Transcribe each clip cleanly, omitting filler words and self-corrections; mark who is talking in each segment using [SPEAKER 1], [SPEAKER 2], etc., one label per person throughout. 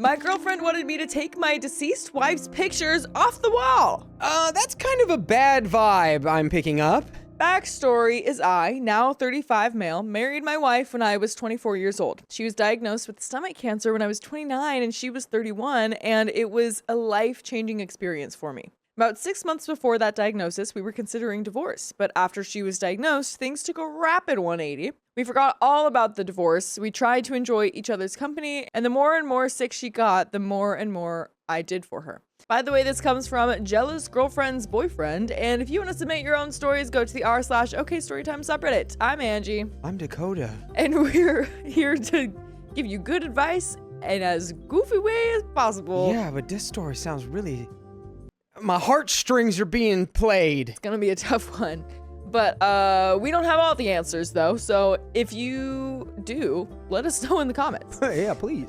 [SPEAKER 1] My girlfriend wanted me to take my deceased wife's pictures off the wall.
[SPEAKER 2] That's kind of a bad vibe I'm picking up.
[SPEAKER 1] Backstory is I, now 35 male, married my wife when I was 24 years old. She was diagnosed with stomach cancer when I was 29 and she was 31, and it was a life-changing experience for me. About 6 months before that diagnosis, we were considering divorce, but after she was diagnosed, things took a rapid 180. We forgot all about the divorce, we tried to enjoy each other's company, and the more and more sick she got, the more and more I did for her. By the way, this comes from Jealous Girlfriend's Boyfriend, and if you want to submit your own stories, go to the r/OKStorytime subreddit. I'm Angie.
[SPEAKER 2] I'm Dakota.
[SPEAKER 1] And we're here to give you good advice in as goofy way as possible.
[SPEAKER 2] Yeah, but this story sounds really... My heartstrings are being played.
[SPEAKER 1] It's gonna be a tough one. But we don't have all the answers though, so if you do, let us know in the comments.
[SPEAKER 2] Yeah, please.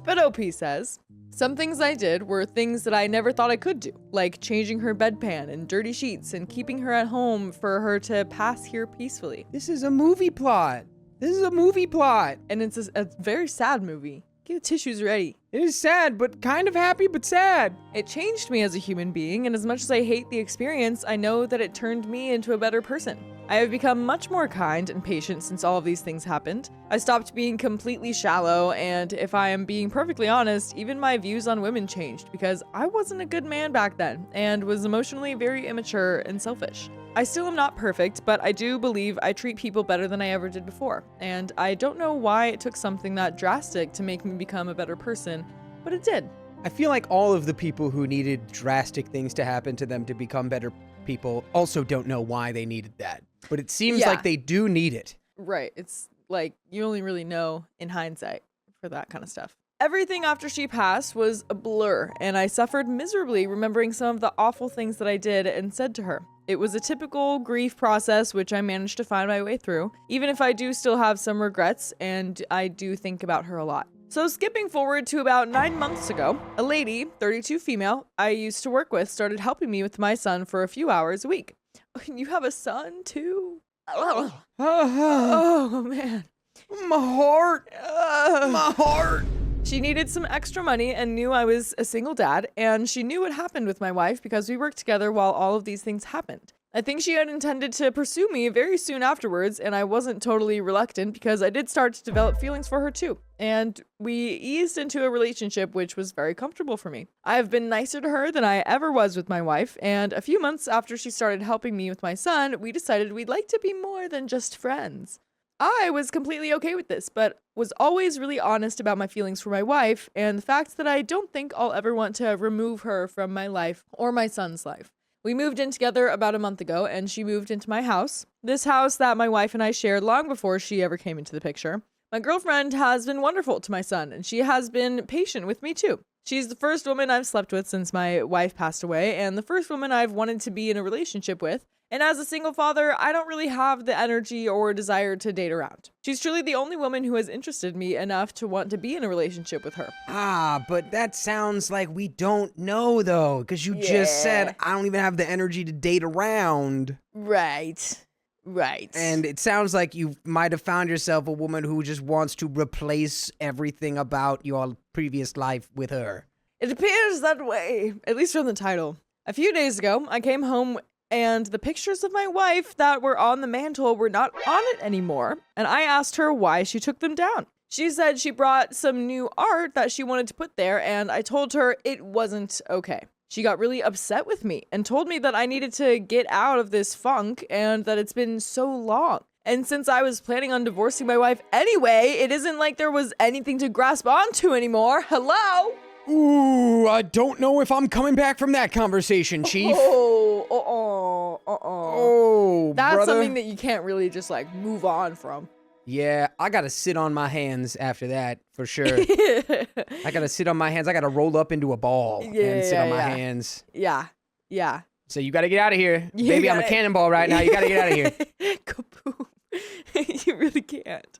[SPEAKER 1] But OP says, some things I did were things that I never thought I could do, like changing her bedpan and dirty sheets and keeping her at home for her to pass here peacefully.
[SPEAKER 2] This is a movie plot. This is a movie plot.
[SPEAKER 1] And it's a very sad movie. Get the tissues ready.
[SPEAKER 2] It is sad, but kind of happy, but sad.
[SPEAKER 1] It changed me as a human being, and as much as I hate the experience, I know that it turned me into a better person. I have become much more kind and patient since all of these things happened. I stopped being completely shallow, and if I am being perfectly honest, even my views on women changed because I wasn't a good man back then and was emotionally very immature and selfish. I still am not perfect, but I do believe I treat people better than I ever did before, and I don't know why it took something that drastic to make me become a better person, but it did.
[SPEAKER 2] I feel like all of the people who needed drastic things to happen to them to become better people also don't know why they needed that. But it seems like they do need it.
[SPEAKER 1] Right. It's like you only really know in hindsight for that kind of stuff. Everything after she passed was a blur, and I suffered miserably remembering some of the awful things that I did and said to her. It was a typical grief process, which I managed to find my way through, even if I do still have some regrets, and I do think about her a lot. So skipping forward to about 9 months ago, a lady, 32 female, I used to work with started helping me with my son for a few hours a week. You have a son too? Oh man.
[SPEAKER 2] My heart. My heart.
[SPEAKER 1] She needed some extra money and knew I was a single dad, and she knew what happened with my wife because we worked together while all of these things happened. I think she had intended to pursue me very soon afterwards, and I wasn't totally reluctant because I did start to develop feelings for her too. And we eased into a relationship which was very comfortable for me. I have been nicer to her than I ever was with my wife, and a few months after she started helping me with my son, we decided we'd like to be more than just friends. I was completely okay with this, but was always really honest about my feelings for my wife and the fact that I don't think I'll ever want to remove her from my life or my son's life. We moved in together about a month ago, and she moved into my house. This house that my wife and I shared long before she ever came into the picture. My girlfriend has been wonderful to my son, and she has been patient with me too. She's the first woman I've slept with since my wife passed away, and the first woman I've wanted to be in a relationship with. And as a single father, I don't really have the energy or desire to date around. She's truly the only woman who has interested me enough to want to be in a relationship with her.
[SPEAKER 2] But that sounds like we don't know though, because you just said I don't even have the energy to date around.
[SPEAKER 1] Right.
[SPEAKER 2] And it sounds like you might have found yourself a woman who just wants to replace everything about your previous life with her.
[SPEAKER 1] It appears that way, at least from the title. A few days ago, I came home and the pictures of my wife that were on the mantle were not on it anymore, and I asked her why she took them down. She said she brought some new art that she wanted to put there, and I told her it wasn't okay. She got really upset with me and told me that I needed to get out of this funk and that it's been so long. And since I was planning on divorcing my wife anyway, it isn't like there was anything to grasp onto anymore. Hello?
[SPEAKER 2] Ooh, I don't know if I'm coming back from that conversation, Chief.
[SPEAKER 1] That's
[SPEAKER 2] brother.
[SPEAKER 1] something that you can't really just like move on from.
[SPEAKER 2] Yeah, I gotta sit on my hands after that, for sure. I gotta sit on my hands. I gotta roll up into a ball and sit on my hands.
[SPEAKER 1] Yeah.
[SPEAKER 2] So you gotta get out of here. Baby, I'm a cannonball right now. You gotta get out of here.
[SPEAKER 1] Kaboom. You really can't.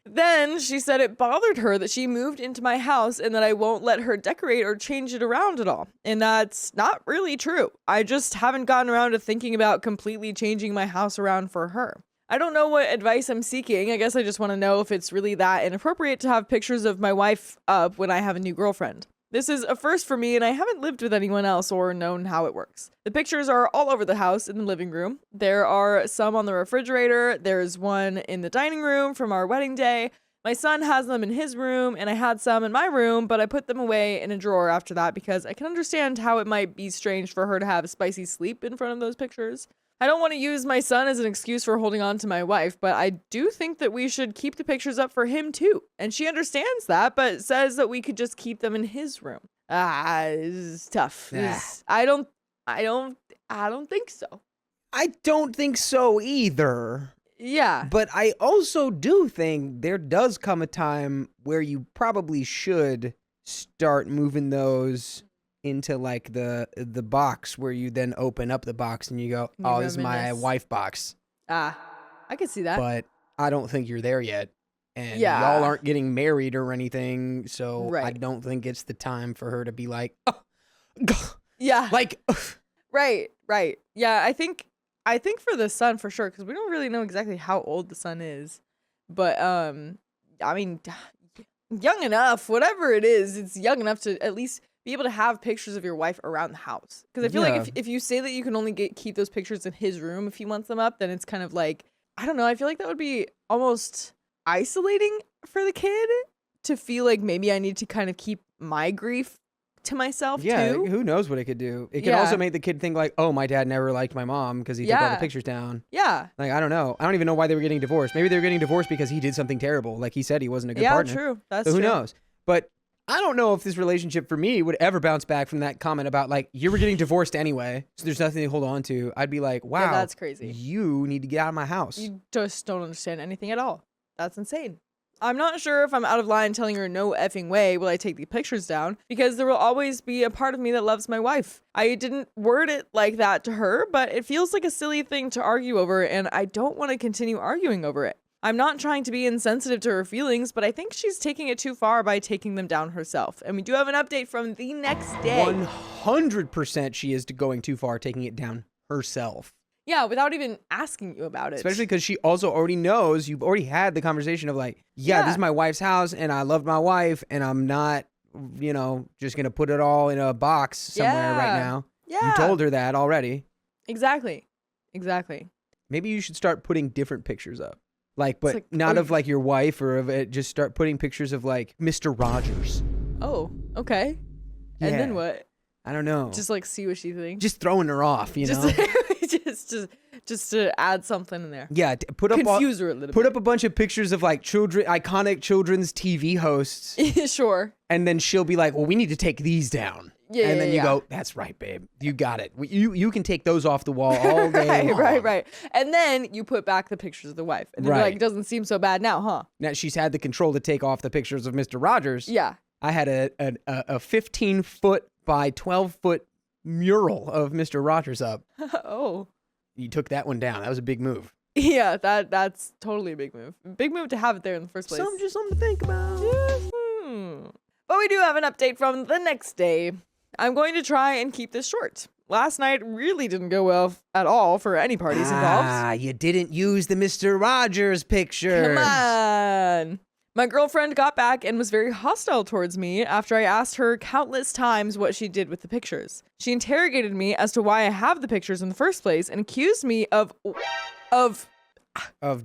[SPEAKER 1] Then she said it bothered her that she moved into my house and that I won't let her decorate or change it around at all. And that's not really true. I just haven't gotten around to thinking about completely changing my house around for her. I don't know what advice I'm seeking. I guess I just want to know if it's really that inappropriate to have pictures of my wife up when I have a new girlfriend. This is a first for me, and I haven't lived with anyone else or known how it works. The pictures are all over the house in the living room. There are some on the refrigerator. There's one in the dining room from our wedding day. My son has them in his room, and I had some in my room, but I put them away in a drawer after that because I can understand how it might be strange for her to have a spicy sleep in front of those pictures. I don't want to use my son as an excuse for holding on to my wife, but I do think that we should keep the pictures up for him too. And she understands that, but says that we could just keep them in his room. It's tough. I don't think so.
[SPEAKER 2] I don't think so either.
[SPEAKER 1] Yeah.
[SPEAKER 2] But I also do think there does come a time where you probably should start moving those into like the box where you then open up the box and you go, oh, this is my wife box.
[SPEAKER 1] I could see that.
[SPEAKER 2] But I don't think you're there yet. And y'all aren't getting married or anything. So I don't think it's the time for her to be like,
[SPEAKER 1] yeah.
[SPEAKER 2] Like,
[SPEAKER 1] right. Yeah, I think for the son for sure, because we don't really know exactly how old the son is. But I mean, young enough, whatever it is, it's young enough to at least be able to have pictures of your wife around the house. Because I feel like if you say that you can only keep those pictures in his room if he wants them up, then it's kind of like, I don't know, I feel like that would be almost isolating for the kid to feel like maybe I need to kind of keep my grief to myself too.
[SPEAKER 2] Yeah, who knows what it could do. It could also make the kid think like, oh, my dad never liked my mom because he took all the pictures down.
[SPEAKER 1] Yeah.
[SPEAKER 2] Like, I don't know. I don't even know why they were getting divorced. Maybe they were getting divorced because he did something terrible. Like he said he wasn't a good partner.
[SPEAKER 1] Yeah, true. That's
[SPEAKER 2] so
[SPEAKER 1] true.
[SPEAKER 2] Who knows? But I don't know if this relationship for me would ever bounce back from that comment about like, you were getting divorced anyway, so there's nothing to hold on to. I'd be like, wow,
[SPEAKER 1] that's crazy.
[SPEAKER 2] You need to get out of my house.
[SPEAKER 1] You just don't understand anything at all. That's insane. I'm not sure if I'm out of line telling her no effing way will I take the pictures down, because there will always be a part of me that loves my wife. I didn't word it like that to her, but it feels like a silly thing to argue over, and I don't want to continue arguing over it. I'm not trying to be insensitive to her feelings, but I think she's taking it too far by taking them down herself. And we do have an update from the next day.
[SPEAKER 2] 100% she is going too far taking it down herself.
[SPEAKER 1] Yeah, without even asking you about it.
[SPEAKER 2] Especially because she also already knows, you've already had the conversation of like, this is my wife's house and I love my wife and I'm not, just going to put it all in a box somewhere right now. Yeah. You told her that already.
[SPEAKER 1] Exactly.
[SPEAKER 2] Maybe you should start putting different pictures up. Like, but not of like your wife or of it, just start putting pictures of like Mr. Rogers.
[SPEAKER 1] Oh, okay. Yeah. And then what?
[SPEAKER 2] I don't know.
[SPEAKER 1] Just like see what she thinks.
[SPEAKER 2] Just throwing her off, you know?
[SPEAKER 1] just to add something in there.
[SPEAKER 2] Yeah,
[SPEAKER 1] confuse her a little bit.
[SPEAKER 2] Put up a bunch of pictures of like iconic children's TV hosts.
[SPEAKER 1] Sure.
[SPEAKER 2] And then she'll be like, "Well, we need to take these down."
[SPEAKER 1] Yeah.
[SPEAKER 2] And then you go, "That's right, babe. You got it. You can take those off the wall all day long."
[SPEAKER 1] Right. And then you put back the pictures of the wife, and then you're like, "It doesn't seem so bad now, huh?"
[SPEAKER 2] Now she's had the control to take off the pictures of Mr. Rogers.
[SPEAKER 1] Yeah.
[SPEAKER 2] I had a 15-foot by 12-foot mural of Mr. Rogers up.
[SPEAKER 1] Oh.
[SPEAKER 2] You took that one down. That was a big move.
[SPEAKER 1] Yeah, that's totally a big move. Big move to have it there in the first place.
[SPEAKER 2] Just something to think about.
[SPEAKER 1] But we do have an update from the next day. I'm going to try and keep this short. Last night really didn't go well at all for any parties involved.
[SPEAKER 2] You didn't use the Mr. Rogers picture.
[SPEAKER 1] Come on. My girlfriend got back and was very hostile towards me after I asked her countless times what she did with the pictures. She interrogated me as to why I have the pictures in the first place and accused me of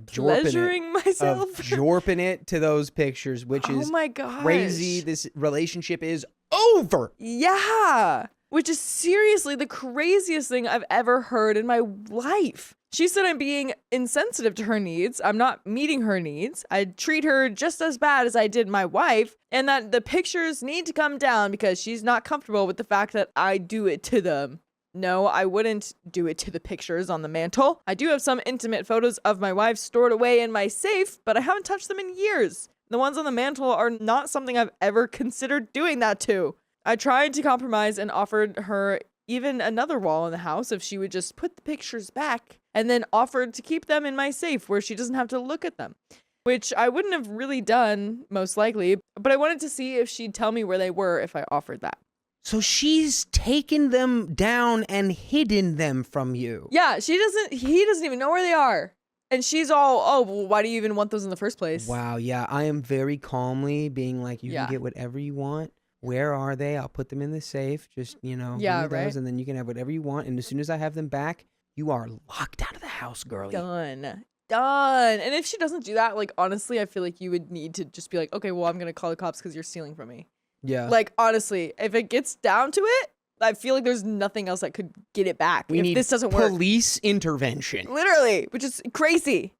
[SPEAKER 1] pleasuring myself.
[SPEAKER 2] Of jorping it to those pictures, which is
[SPEAKER 1] my gosh.
[SPEAKER 2] Crazy. This relationship is over.
[SPEAKER 1] Yeah. Which is seriously the craziest thing I've ever heard in my life. She said I'm being insensitive to her needs. I'm not meeting her needs. I treat her just as bad as I did my wife, and that the pictures need to come down because she's not comfortable with the fact that I do it to them. No, I wouldn't do it to the pictures on the mantle. I do have some intimate photos of my wife stored away in my safe, but I haven't touched them in years. The ones on the mantle are not something I've ever considered doing that to. I tried to compromise and offered her even another wall in the house if she would just put the pictures back, and then offered to keep them in my safe where she doesn't have to look at them, which I wouldn't have really done most likely, but I wanted to see if she'd tell me where they were if I offered that.
[SPEAKER 2] So she's taken them down and hidden them from you.
[SPEAKER 1] Yeah, he doesn't even know where they are. And she's all, oh, well, why do you even want those in the first place?
[SPEAKER 2] Wow, yeah. I am very calmly being like, you
[SPEAKER 1] Yeah.
[SPEAKER 2] can get whatever you want. Where are they? I'll put them in the safe. Just, give me those, and then you can have whatever you want. And as soon as I have them back, you are locked out of the house, girlie.
[SPEAKER 1] Done. And if she doesn't do that, like, honestly, I feel like you would need to just be like, okay, well, I'm going to call the cops because you're stealing from me.
[SPEAKER 2] Yeah.
[SPEAKER 1] Like, honestly, if it gets down to it, I feel like there's nothing else that could get it back
[SPEAKER 2] we
[SPEAKER 1] if
[SPEAKER 2] need
[SPEAKER 1] this doesn't work.
[SPEAKER 2] Police intervention.
[SPEAKER 1] Literally, which is crazy.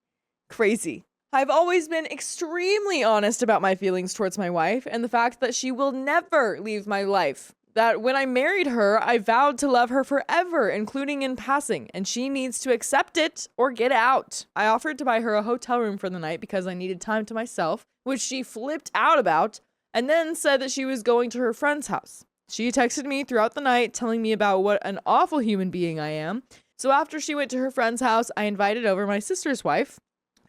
[SPEAKER 1] Crazy. I've always been extremely honest about my feelings towards my wife and the fact that she will never leave my life. That when I married her, I vowed to love her forever, including in passing, and she needs to accept it or get out. I offered to buy her a hotel room for the night because I needed time to myself, which she flipped out about, and then said that she was going to her friend's house. She texted me throughout the night telling me about what an awful human being I am. So after she went to her friend's house, I invited over my sister's wife,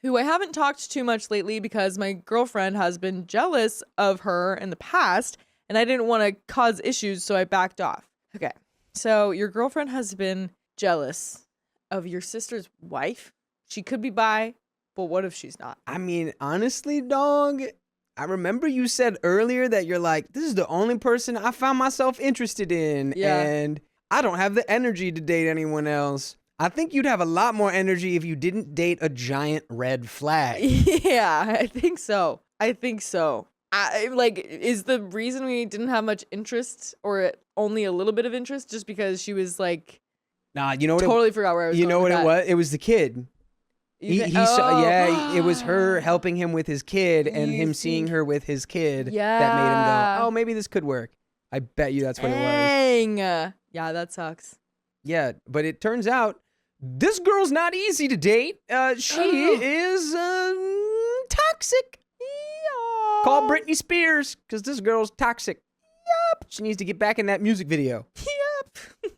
[SPEAKER 1] who I haven't talked too much lately because my girlfriend has been jealous of her in the past, and I didn't want to cause issues, so I backed off. Okay, so your girlfriend has been jealous of your sister's wife? She could be bi, but what if she's not?
[SPEAKER 2] I mean, honestly, dog, I remember you said earlier that you're like, this is the only person I found myself interested in, and I don't have the energy to date anyone else. I think you'd have a lot more energy if you didn't date a giant red flag.
[SPEAKER 1] Yeah, I think so. Is the reason we didn't have much interest or only a little bit of interest just because she was like,
[SPEAKER 2] nah, you know what?
[SPEAKER 1] Totally forgot where I was
[SPEAKER 2] You
[SPEAKER 1] going
[SPEAKER 2] know what
[SPEAKER 1] with
[SPEAKER 2] it
[SPEAKER 1] that.
[SPEAKER 2] was? It was the kid. He saw, it was her helping him with his kid and him seeing her with his kid that made him go, oh, maybe this could work. I bet you that's what it was.
[SPEAKER 1] Dang. Yeah, that sucks.
[SPEAKER 2] Yeah, but it turns out this girl's not easy to date. She is toxic. Call Britney Spears because this girl's toxic. Yep. She needs to get back in that music video.
[SPEAKER 1] Yep.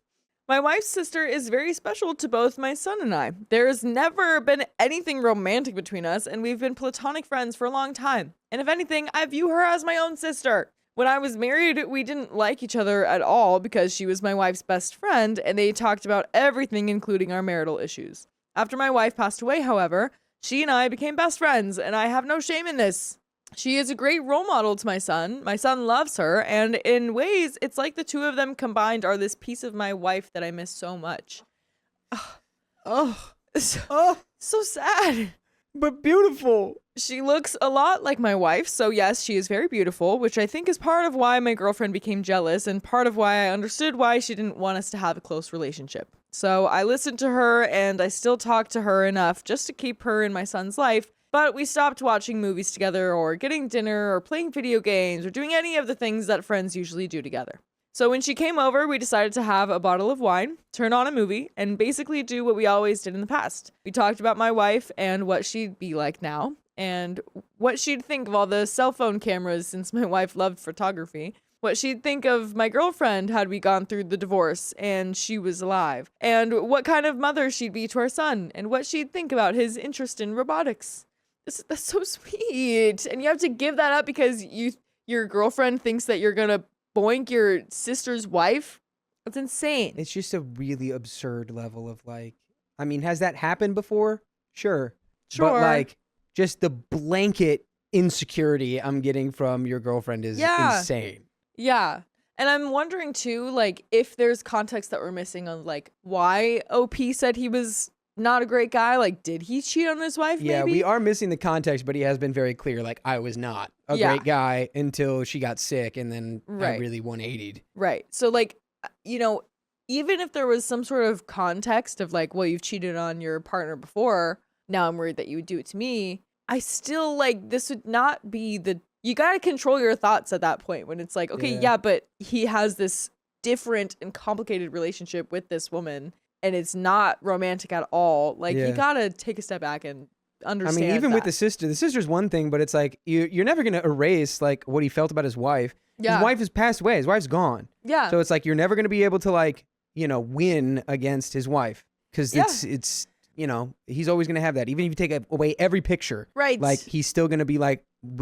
[SPEAKER 1] My wife's sister is very special to both my son and I. There's never been anything romantic between us, and we've been platonic friends for a long time. And if anything, I view her as my own sister. When I was married, we didn't like each other at all because she was my wife's best friend, and they talked about everything, including our marital issues. After my wife passed away, however, she and I became best friends, and I have no shame in this. She is a great role model to my son. My son loves her, and in ways, it's like the two of them combined are this piece of my wife that I miss so much. So sad.
[SPEAKER 2] But beautiful.
[SPEAKER 1] She looks a lot like my wife, so yes, she is very beautiful, which I think is part of why my girlfriend became jealous and part of why I understood why she didn't want us to have a close relationship. So I listened to her, and I still talk to her enough just to keep her in my son's life. But we stopped watching movies together or getting dinner or playing video games or doing any of the things that friends usually do together. So when she came over, we decided to have a bottle of wine, turn on a movie, and basically do what we always did in the past. We talked about my wife and what she'd be like now and what she'd think of all the cell phone cameras since my wife loved photography. What she'd think of my girlfriend had we gone through the divorce and she was alive. And what kind of mother she'd be to our son and what she'd think about his interest in robotics. That's so sweet. And you have to give that up because your girlfriend thinks that you're going to boink your sister's wife? That's insane.
[SPEAKER 2] It's just a really absurd level of has that happened before? Sure. But just the blanket insecurity I'm getting from your girlfriend is insane.
[SPEAKER 1] Yeah. And I'm wondering too, if there's context that we're missing on why OP said he was not a great guy. Did he cheat on his wife?
[SPEAKER 2] Yeah,
[SPEAKER 1] maybe?
[SPEAKER 2] we are missing the context, but he has been very clear. I was not a great guy until she got sick, and then I really 180'd.
[SPEAKER 1] Right. So, even if there was some sort of context of well, you've cheated on your partner before, now I'm worried that you would do it to me. I still this would not be you got to control your thoughts at that point when it's but he has this different and complicated relationship with this woman. And it's not romantic at all. You gotta take a step back and understand.
[SPEAKER 2] Even with the sister's one thing, but it's you're never gonna erase what he felt about his wife.
[SPEAKER 1] Yeah.
[SPEAKER 2] His wife has passed away. His wife's gone.
[SPEAKER 1] Yeah.
[SPEAKER 2] So it's you're never gonna be able to win against his wife because it's he's always gonna have that. Even if you take away every picture,
[SPEAKER 1] right?
[SPEAKER 2] He's still gonna be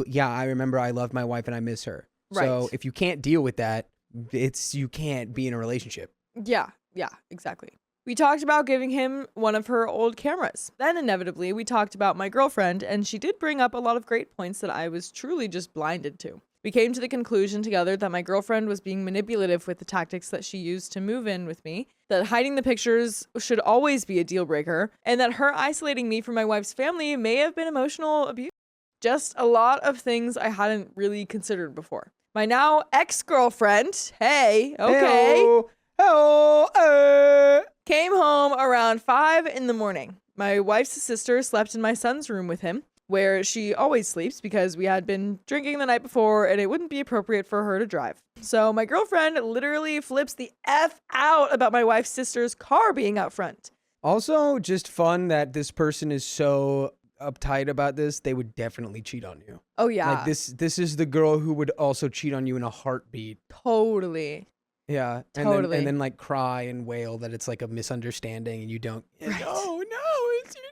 [SPEAKER 2] yeah, I remember I loved my wife and I miss her.
[SPEAKER 1] Right.
[SPEAKER 2] So if you can't deal with that, you can't be in a relationship.
[SPEAKER 1] Yeah. Yeah. Exactly. We talked about giving him one of her old cameras. Then inevitably, we talked about my girlfriend, and she did bring up a lot of great points that I was truly just blinded to. We came to the conclusion together that my girlfriend was being manipulative with the tactics that she used to move in with me, that hiding the pictures should always be a deal breaker, and that her isolating me from my wife's family may have been emotional abuse. Just a lot of things I hadn't really considered before. My now ex-girlfriend, hey, okay, came home around 5 in the morning. My wife's sister slept in my son's room with him, where she always sleeps because we had been drinking the night before and it wouldn't be appropriate for her to drive. So my girlfriend literally flips the F out about my wife's sister's car being out front.
[SPEAKER 2] Also, just fun that this person is so uptight about this. They would definitely cheat on you.
[SPEAKER 1] Oh yeah.
[SPEAKER 2] Like this is the girl who would also cheat on you in a heartbeat.
[SPEAKER 1] Totally.
[SPEAKER 2] Yeah.
[SPEAKER 1] Totally.
[SPEAKER 2] And then like cry and wail that it's like a misunderstanding and you don't.
[SPEAKER 1] Right.
[SPEAKER 2] No,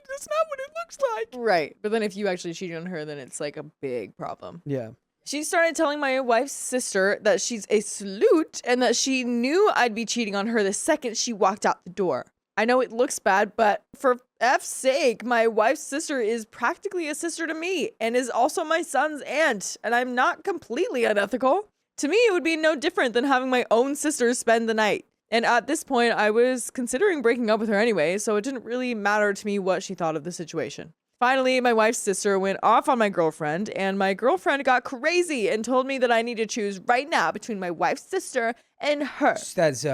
[SPEAKER 2] that's not what it looks like.
[SPEAKER 1] Right. But then if you actually cheat on her, then it's like a big problem.
[SPEAKER 2] Yeah.
[SPEAKER 1] She started telling my wife's sister that she's a sleut and that she knew I'd be cheating on her the second she walked out the door. I know it looks bad, but for F's sake, my wife's sister is practically a sister to me and is also my son's aunt, and I'm not completely unethical. To me, it would be no different than having my own sister spend the night. And at this point, I was considering breaking up with her anyway, so it didn't really matter to me what she thought of the situation. Finally, my wife's sister went off on my girlfriend, and my girlfriend got crazy and told me that I need to choose right now between my wife's sister and her.
[SPEAKER 2] That's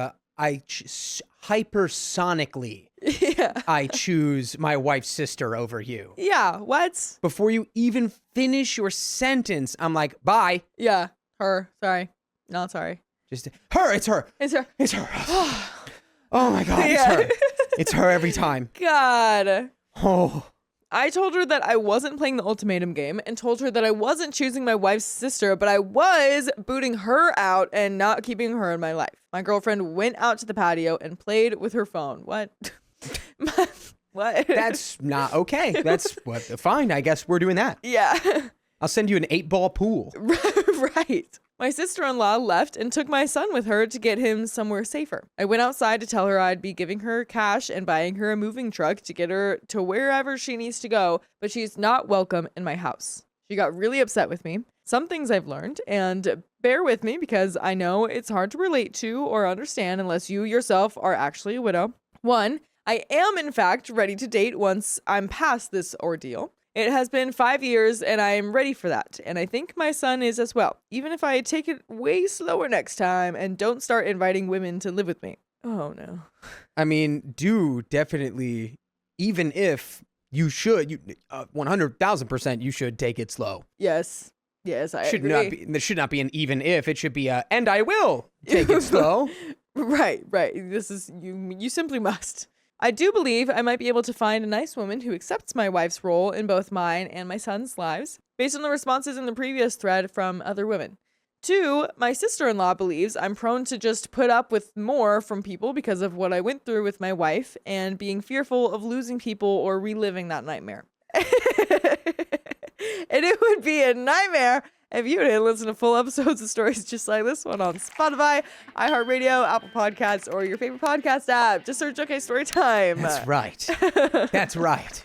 [SPEAKER 2] hypersonically.
[SPEAKER 1] Yeah.
[SPEAKER 2] I choose my wife's sister over you.
[SPEAKER 1] Yeah, what?
[SPEAKER 2] Before you even finish your sentence, I'm like, bye.
[SPEAKER 1] Yeah, her. Sorry. Not sorry.
[SPEAKER 2] Just her. It's her.
[SPEAKER 1] It's her.
[SPEAKER 2] It's her. Oh my God. It's her. It's her every time.
[SPEAKER 1] God.
[SPEAKER 2] Oh.
[SPEAKER 1] I told her that I wasn't playing the ultimatum game and told her that I wasn't choosing my wife's sister, but I was booting her out and not keeping her in my life. My girlfriend went out to the patio and played with her phone. What? What?
[SPEAKER 2] That's not okay. That's what. Fine. I guess we're doing that.
[SPEAKER 1] Yeah.
[SPEAKER 2] I'll send you an 8-ball pool.
[SPEAKER 1] Right. My sister-in-law left and took my son with her to get him somewhere safer. I went outside to tell her I'd be giving her cash and buying her a moving truck to get her to wherever she needs to go, but she's not welcome in my house. She got really upset with me. Some things I've learned, and bear with me because I know it's hard to relate to or understand unless you yourself are actually a widow. 1, I am in fact ready to date once I'm past this ordeal. It has been 5 years and I am ready for that. And I think my son is as well, even if I take it way slower next time and don't start inviting women to live with me. Oh no.
[SPEAKER 2] I mean, do definitely, even if you should, 100,000% you should take it slow.
[SPEAKER 1] Yes. Yes, I agree.
[SPEAKER 2] There should not be an even if. It should be a, and I will take it slow.
[SPEAKER 1] Right. This is, you simply must. I do believe I might be able to find a nice woman who accepts my wife's role in both mine and my son's lives, based on the responses in the previous thread from other women. 2, my sister-in-law believes I'm prone to just put up with more from people because of what I went through with my wife and being fearful of losing people or reliving that nightmare. And it would be a nightmare if you didn't listen to full episodes of stories just like this one on Spotify, iHeartRadio, Apple Podcasts, or your favorite podcast app. Just search OK Storytime.
[SPEAKER 2] That's right. That's right.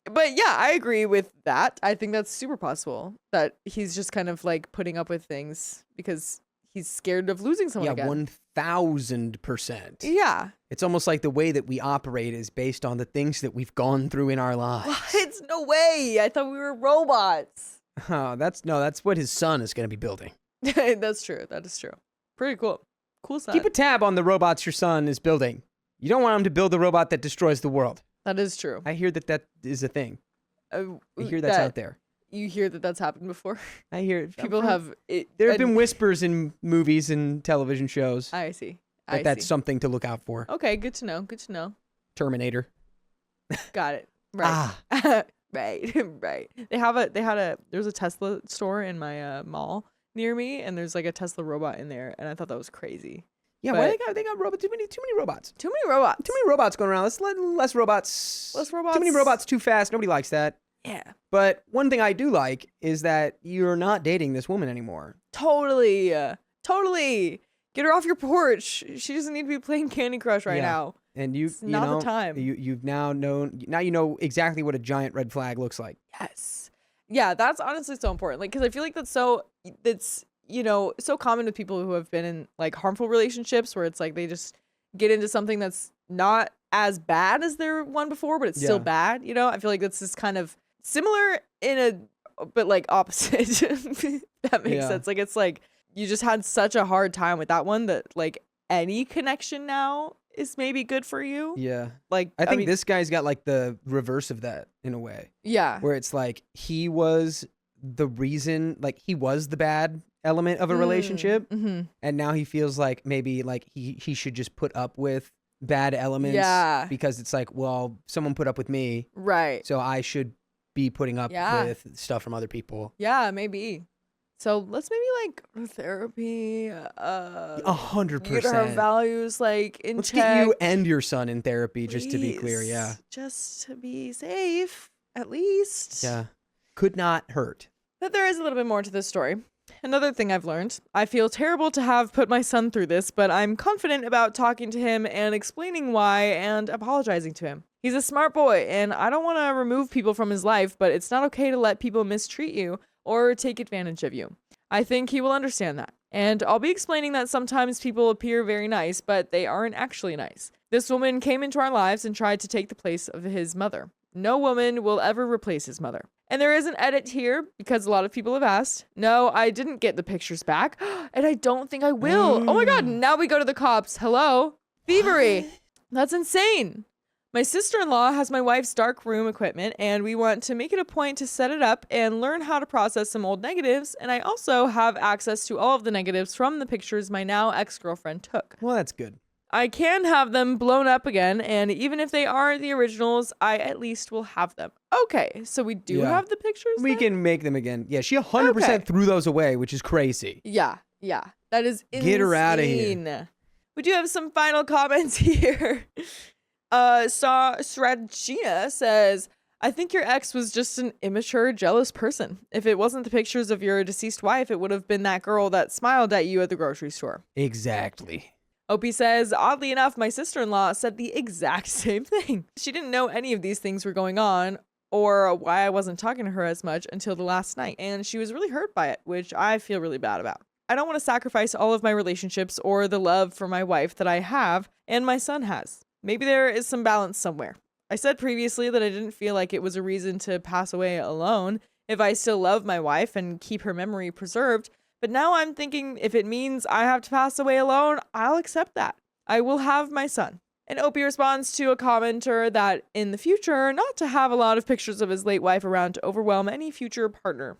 [SPEAKER 1] But yeah, I agree with that. I think that's super possible that he's just kind of like putting up with things because he's scared of losing someone again.
[SPEAKER 2] 1,000%.
[SPEAKER 1] Yeah.
[SPEAKER 2] It's almost like the way that we operate is based on the things that we've gone through in our lives.
[SPEAKER 1] What? No way. I thought we were robots.
[SPEAKER 2] Oh, that's what his son is going to be building.
[SPEAKER 1] That's true. That is true. Pretty cool. Cool son.
[SPEAKER 2] Keep a tab on the robots your son is building. You don't want him to build the robot that destroys the world.
[SPEAKER 1] That is true.
[SPEAKER 2] I hear that is a thing. I hear that's out there.
[SPEAKER 1] You hear that that's happened before?
[SPEAKER 2] I hear it.
[SPEAKER 1] People have...
[SPEAKER 2] There have been whispers in movies and television shows.
[SPEAKER 1] I see.
[SPEAKER 2] That's something to look out for.
[SPEAKER 1] Okay, good to know. Good to know.
[SPEAKER 2] Terminator.
[SPEAKER 1] Got it. Right. Right. There's a Tesla store in my mall near me, and there's like a Tesla robot in there, and I thought that was crazy.
[SPEAKER 2] Yeah, why they got robots? Too many robots.
[SPEAKER 1] Too many robots.
[SPEAKER 2] Too many robots going around. Let's let less robots.
[SPEAKER 1] Less robots.
[SPEAKER 2] Too many robots too fast. Nobody likes that.
[SPEAKER 1] Yeah.
[SPEAKER 2] But one thing I do like is that you're not dating this woman anymore.
[SPEAKER 1] Totally. Get her off your porch. She doesn't need to be playing Candy Crush right now.
[SPEAKER 2] And
[SPEAKER 1] It's not the time.
[SPEAKER 2] you've now you know exactly what a giant red flag looks like.
[SPEAKER 1] Yes. Yeah, that's honestly so important. Like, because I feel like that's so common with people who have been in like harmful relationships where it's like they just get into something that's not as bad as their one before, but it's still bad. You know, I feel like that's just kind of similar but like opposite. That makes sense. Like, it's like you just had such a hard time with that one that like any connection now is maybe good for you.
[SPEAKER 2] Yeah.
[SPEAKER 1] Like,
[SPEAKER 2] I mean, this guy's got like the reverse of that in a way.
[SPEAKER 1] Yeah.
[SPEAKER 2] Where it's like he was the reason, like he was the bad element of a relationship.
[SPEAKER 1] Mm-hmm.
[SPEAKER 2] And now he feels like maybe like he should just put up with bad elements.
[SPEAKER 1] Yeah.
[SPEAKER 2] Because it's like, well, someone put up with me.
[SPEAKER 1] Right.
[SPEAKER 2] So I should be putting up with stuff from other people.
[SPEAKER 1] Yeah, maybe. So let's maybe like therapy.
[SPEAKER 2] 100%.
[SPEAKER 1] Get our values like in
[SPEAKER 2] Let's
[SPEAKER 1] check.
[SPEAKER 2] get you and your son in therapy,
[SPEAKER 1] Please.
[SPEAKER 2] just to be clear. Yeah.
[SPEAKER 1] Just to be safe, at least.
[SPEAKER 2] Yeah. Could not hurt.
[SPEAKER 1] But there is a little bit more to this story. Another thing I've learned, I feel terrible to have put my son through this, but I'm confident about talking to him and explaining why and apologizing to him. He's a smart boy, and I don't want to remove people from his life, but it's not okay to let people mistreat you or take advantage of you. I think he will understand that. And I'll be explaining that sometimes people appear very nice, but they aren't actually nice. This woman came into our lives and tried to take the place of his mother. No woman will ever replace his mother. And there is an edit here because a lot of people have asked. No, I didn't get the pictures back, and I don't think I will. Oh my God, now we go to the cops. Hello? Thievery. That's insane. My sister-in-law has my wife's dark room equipment, and we want to make it a point to set it up and learn how to process some old negatives, and I also have access to all of the negatives from the pictures my now ex-girlfriend took.
[SPEAKER 2] Well, that's good.
[SPEAKER 1] I can have them blown up again, and even if they aren't the originals, I at least will have them. Okay, so we do have the pictures
[SPEAKER 2] We
[SPEAKER 1] then?
[SPEAKER 2] can make them again. Yeah, she 100% threw those away, which is crazy.
[SPEAKER 1] Yeah. That is insane.
[SPEAKER 2] Get her out of here.
[SPEAKER 1] We do have some final comments here. Sradgina says, I think your ex was just an immature, jealous person. If it wasn't the pictures of your deceased wife, it would have been that girl that smiled at you at the grocery store.
[SPEAKER 2] Exactly.
[SPEAKER 1] Opie says, oddly enough, my sister-in-law said the exact same thing. She didn't know any of these things were going on or why I wasn't talking to her as much until the last night. And she was really hurt by it, which I feel really bad about. I don't want to sacrifice all of my relationships or the love for my wife that I have and my son has. Maybe there is some balance somewhere. I said previously that I didn't feel like it was a reason to pass away alone if I still love my wife and keep her memory preserved. But now I'm thinking if it means I have to pass away alone, I'll accept that. I will have my son. And Opie responds to a commenter that in the future, not to have a lot of pictures of his late wife around to overwhelm any future partner.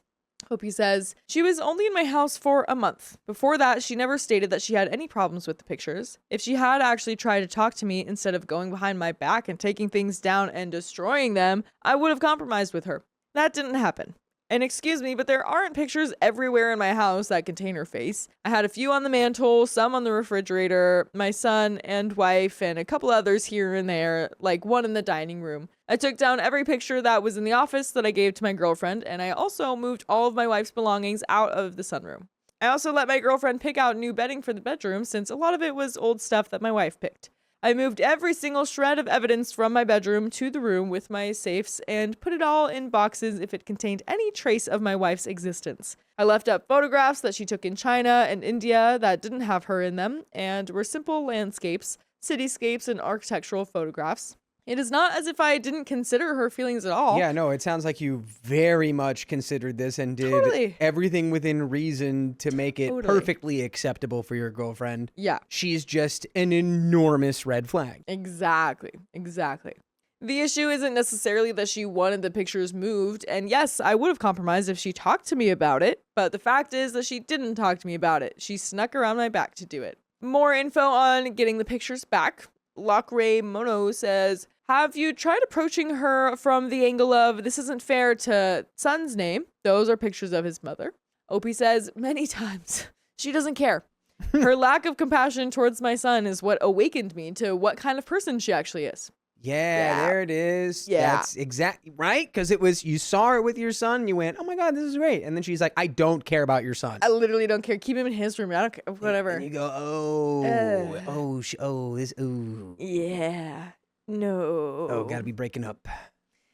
[SPEAKER 1] Opie says, she was only in my house for a month. Before that, she never stated that she had any problems with the pictures. If she had actually tried to talk to me instead of going behind my back and taking things down and destroying them, I would have compromised with her. That didn't happen. And excuse me, but there aren't pictures everywhere in my house that contain her face. I had a few on the mantle, some on the refrigerator, my son and wife, and a couple others here and there, like one in the dining room. I took down every picture that was in the office that I gave to my girlfriend, and I also moved all of my wife's belongings out of the sunroom. I also let my girlfriend pick out new bedding for the bedroom since a lot of it was old stuff that my wife picked. I moved every single shred of evidence from my bedroom to the room with my safes and put it all in boxes if it contained any trace of my wife's existence. I left up photographs that she took in China and India that didn't have her in them and were simple landscapes, cityscapes, and architectural photographs. It is not as if I didn't consider her feelings at all.
[SPEAKER 2] Yeah, no, it sounds like you very much considered this and did everything within reason to make it perfectly acceptable for your girlfriend.
[SPEAKER 1] Yeah.
[SPEAKER 2] She's just an enormous red flag.
[SPEAKER 1] Exactly. The issue isn't necessarily that she wanted the pictures moved, and yes, I would have compromised if she talked to me about it, but the fact is that she didn't talk to me about it. She snuck around my back to do it. More info on getting the pictures back. Lockray Mono says, have you tried approaching her from the angle of this isn't fair to son's name? Those are pictures of his mother. Opie says, many times. She doesn't care. Her lack of compassion towards my son is what awakened me to what kind of person she actually is.
[SPEAKER 2] Yeah, there it is.
[SPEAKER 1] Yeah.
[SPEAKER 2] That's exactly right. Because you saw it with your son. And you went, oh my God, this is great. And then she's like, I don't care about your son.
[SPEAKER 1] I literally don't care. Keep him in his room. I don't care. Whatever.
[SPEAKER 2] And you go, oh.
[SPEAKER 1] Yeah. No.
[SPEAKER 2] Oh, gotta be breaking up.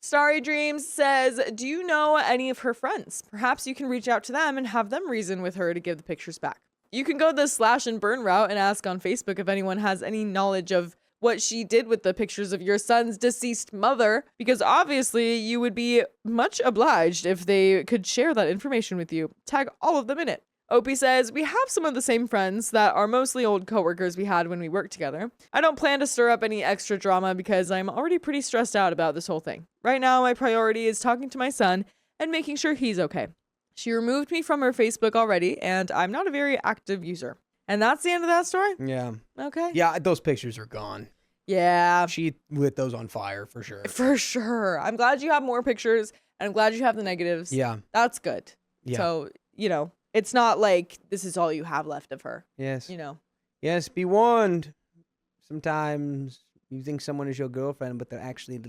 [SPEAKER 1] Starry Dreams says, do you know any of her friends? Perhaps you can reach out to them and have them reason with her to give the pictures back. You can go the slash and burn route and ask on Facebook if anyone has any knowledge of what she did with the pictures of your son's deceased mother, because obviously you would be much obliged if they could share that information with you. Tag all of them in it. Opie says, we have some of the same friends that are mostly old coworkers we had when we worked together. I don't plan to stir up any extra drama because I'm already pretty stressed out about this whole thing. Right now, my priority is talking to my son and making sure he's okay. She removed me from her Facebook already, and I'm not a very active user. And that's the end of that story?
[SPEAKER 2] Yeah.
[SPEAKER 1] Okay.
[SPEAKER 2] Yeah, those pictures are gone.
[SPEAKER 1] Yeah.
[SPEAKER 2] She lit those on fire for sure.
[SPEAKER 1] For sure. I'm glad you have more pictures, and I'm glad you have the negatives.
[SPEAKER 2] Yeah.
[SPEAKER 1] That's good.
[SPEAKER 2] Yeah.
[SPEAKER 1] So, it's not like this is all you have left of her.
[SPEAKER 2] Yes.
[SPEAKER 1] You know.
[SPEAKER 2] Yes, be warned. Sometimes you think someone is your girlfriend, but they're actually a